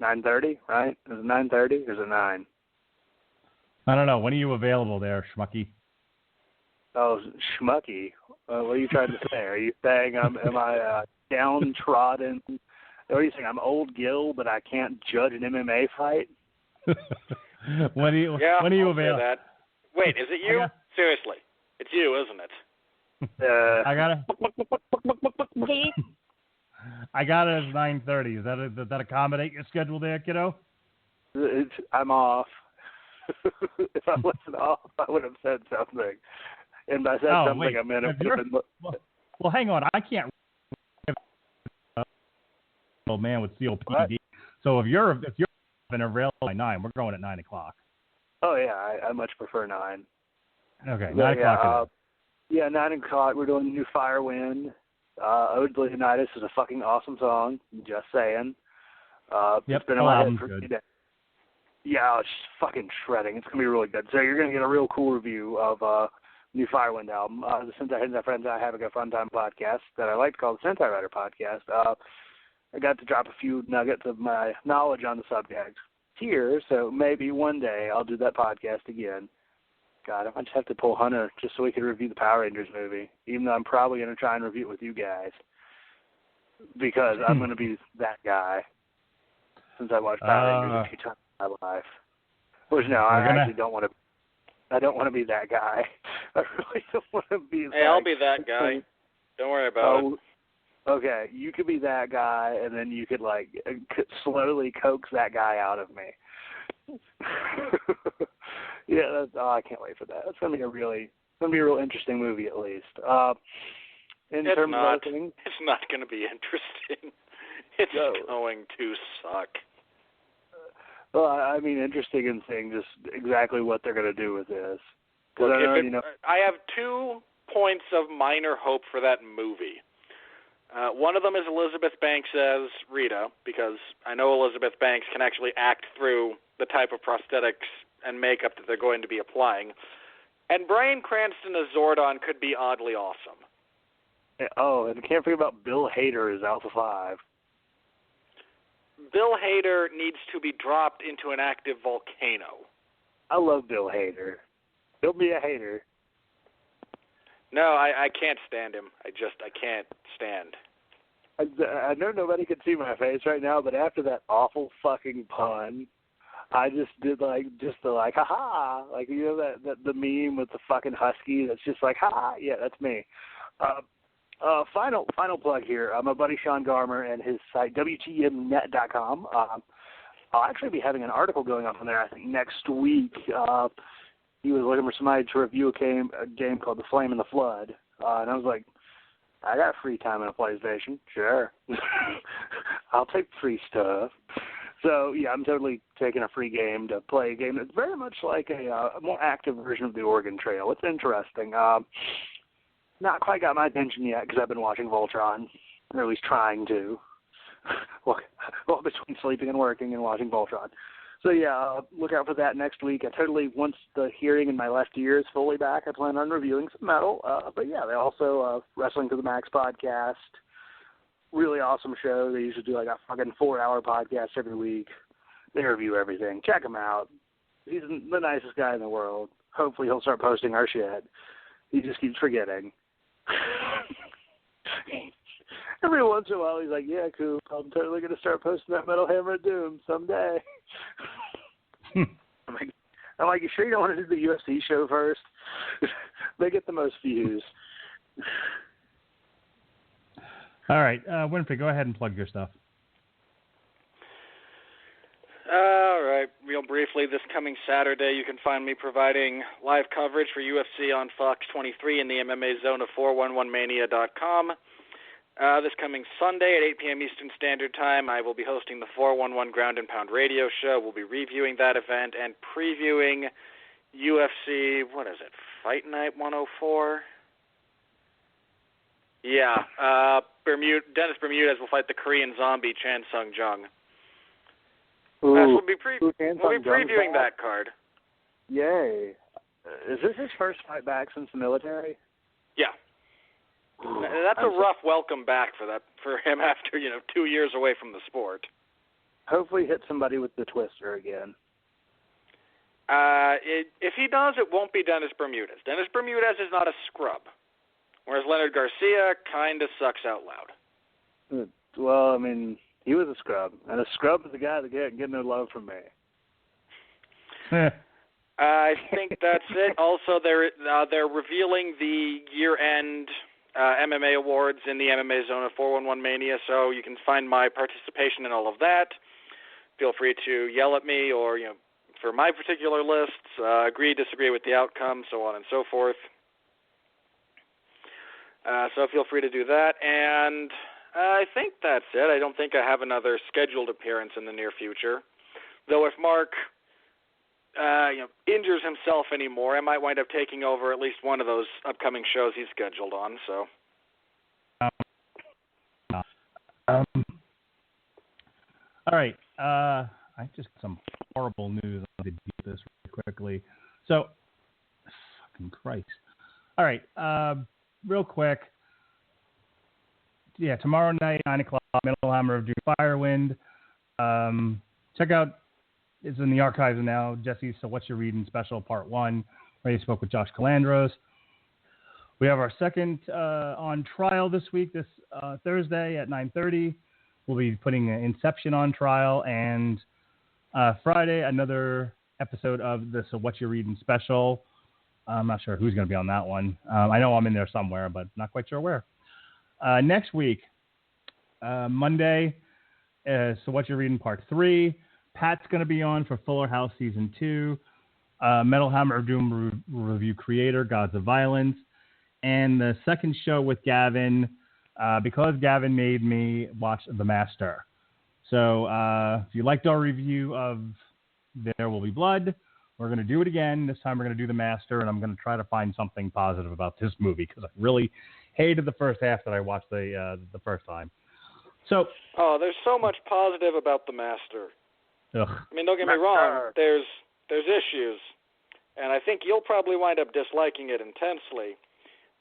9:30, right? Is it 9:30 or is it 9? I don't know. When are you available there, Schmucky? Oh, Schmucky. What are you trying to say? Are you saying am I downtrodden? What are you saying? I'm old Gil, but I can't judge an MMA fight? When are you available? That. Wait, is it you? Seriously, it's you, isn't it? I got it at 9:30. Does that accommodate your schedule there, kiddo? I'm off. If I wasn't off, I would have said something. And by said something, wait. I meant it would have been. Well, hang on. I can't. Old man with COPD. What? So if you're available by 9, we're going at 9 o'clock. Oh yeah, I much prefer 9. Okay, 9 o'clock. 9 o'clock. We're doing New Firewind. Ode to Leonidas is a fucking awesome song. Just saying. It's been in my head for a few days. Yeah, it's just fucking shredding. It's gonna be really good. So you're gonna get a real cool review of New Firewind album. The Sentai Hidden Friends I Have a Fun Time podcast that I like to call the Sentai Writer podcast. I got to drop a few nuggets of my knowledge on the subject here, so maybe one day I'll do that podcast again. God, I might just have to pull Hunter just so we can review the Power Rangers movie, even though I'm probably going to try and review it with you guys, because I'm going to be that guy since I watched Power Rangers a few times in my life. Which, no, I actually don't want to. I don't want to be that guy. I really don't want to be that guy. Hey, I'll be that guy. Don't worry about it. Okay, you could be that guy, and then you could, slowly coax that guy out of me. Yeah, I can't wait for that. It's going to be a real interesting movie, at least. It's not going to be interesting. It's going to suck. Well, I mean, interesting in seeing just exactly what they're going to do with this. Look, I have 2 points of minor hope for that movie. One of them is Elizabeth Banks as Rita, because I know Elizabeth Banks can actually act through the type of prosthetics and makeup that they're going to be applying. And Bryan Cranston as Zordon could be oddly awesome. Oh, and I can't forget about Bill Hader as Alpha 5. Bill Hader needs to be dropped into an active volcano. I love Bill Hader. He'll be a hater. No, I can't stand him. I can't stand. I know nobody can see my face right now, but after that awful fucking pun, I just did ha-ha, the meme with the fucking husky that's just like, ha, yeah, that's me. Final plug here. My buddy Sean Garmer and his site, WTMnet.com. I'll actually be having an article going up on there, I think, next week. He was looking for somebody to review a game called The Flame and the Flood. And I was like, I got free time on a PlayStation. Sure. I'll take free stuff. So, yeah, I'm totally taking a free game to play a game that's very much like a more active version of the Oregon Trail. It's interesting. not quite got my attention yet because I've been watching Voltron, or at least trying to. well, between sleeping and working and watching Voltron. So yeah, look out for that next week. Once the hearing in my left ear is fully back, I plan on reviewing some metal. But yeah, they also Wrestling to the Max podcast, really awesome show. They usually do like a fucking 4-hour podcast every week. They review everything. Check him out. He's the nicest guy in the world. Hopefully he'll start posting our shit. He just keeps forgetting. Every once in a while, he's like, yeah, cool, I'm totally going to start posting that Metal Hammer of Doom someday. I'm like, you sure you don't want to do the UFC show first? They get the most views. All right, Winfrey, go ahead and plug your stuff. All right, real briefly, this coming Saturday, you can find me providing live coverage for UFC on Fox 23 in the MMA zone of 411mania.com. This coming Sunday at 8 p.m. Eastern Standard Time, I will be hosting the 411 Ground and Pound radio show. We'll be reviewing that event and previewing UFC, Fight Night 104? Yeah, Dennis Bermudez will fight the Korean zombie Chan Sung Jung. We'll be previewing that card. Yay. Is this his first fight back since the military? Yeah. That's a rough welcome back for him after 2 years away from the sport. Hopefully hit somebody with the twister again. If he does, it won't be Dennis Bermudez. Dennis Bermudez is not a scrub, whereas Leonard Garcia kind of sucks out loud. Well, I mean, he was a scrub, and a scrub is a guy that can't get no love from me. I think that's it. Also, they're revealing the year-end MMA awards in the MMA zone of 411 Mania, so you can find my participation in all of that. Feel free to yell at me or, for my particular lists, agree, disagree with the outcome, so on and so forth. So feel free to do that, and I think that's it. I don't think I have another scheduled appearance in the near future, though if Mark injures himself anymore, I might wind up taking over at least one of those upcoming shows he's scheduled on. So. All right. I just got some horrible news. I need to do this really quickly. So, fucking Christ. All right. Real quick. Yeah, tomorrow night, 9 o'clock, Metal Hammer of Doom Firewind. Check out. It's in the archives now. Jesse's So What You're Reading Special Part 1, where he spoke with Josh Calandros. We have our second on trial this week, this Thursday at 9:30. We'll be putting Inception on trial. And Friday, another episode of the So What You're Reading Special. I'm not sure who's going to be on that one. I know I'm in there somewhere, but not quite sure where. Next week, Monday, So What You're Reading Part 3. Pat's going to be on for Fuller House Season 2, Metal Hammer of Doom review creator, Gods of Violence, and the second show with Gavin, because Gavin made me watch The Master. So if you liked our review of There Will Be Blood, we're going to do it again. This time we're going to do The Master, and I'm going to try to find something positive about this movie, because I really hated the first half that I watched the first time. So, there's so much positive about The Master. Ugh. I mean, don't get me wrong. There's issues, and I think you'll probably wind up disliking it intensely.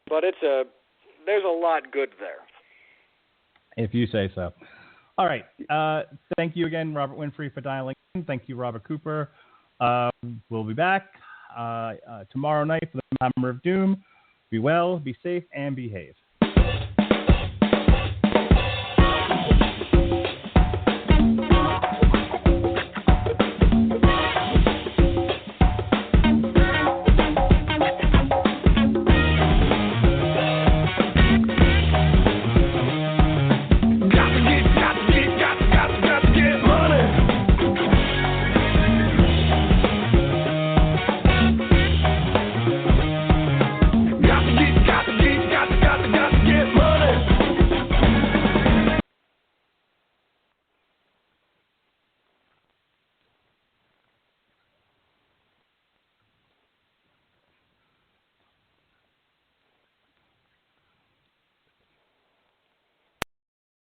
But there's a lot good there. If you say so. All right. Thank you again, Robert Winfrey, for dialing in. Thank you, Robert Cooper. We'll be back tomorrow night for the Hammer of Doom. Be well, be safe, and behave.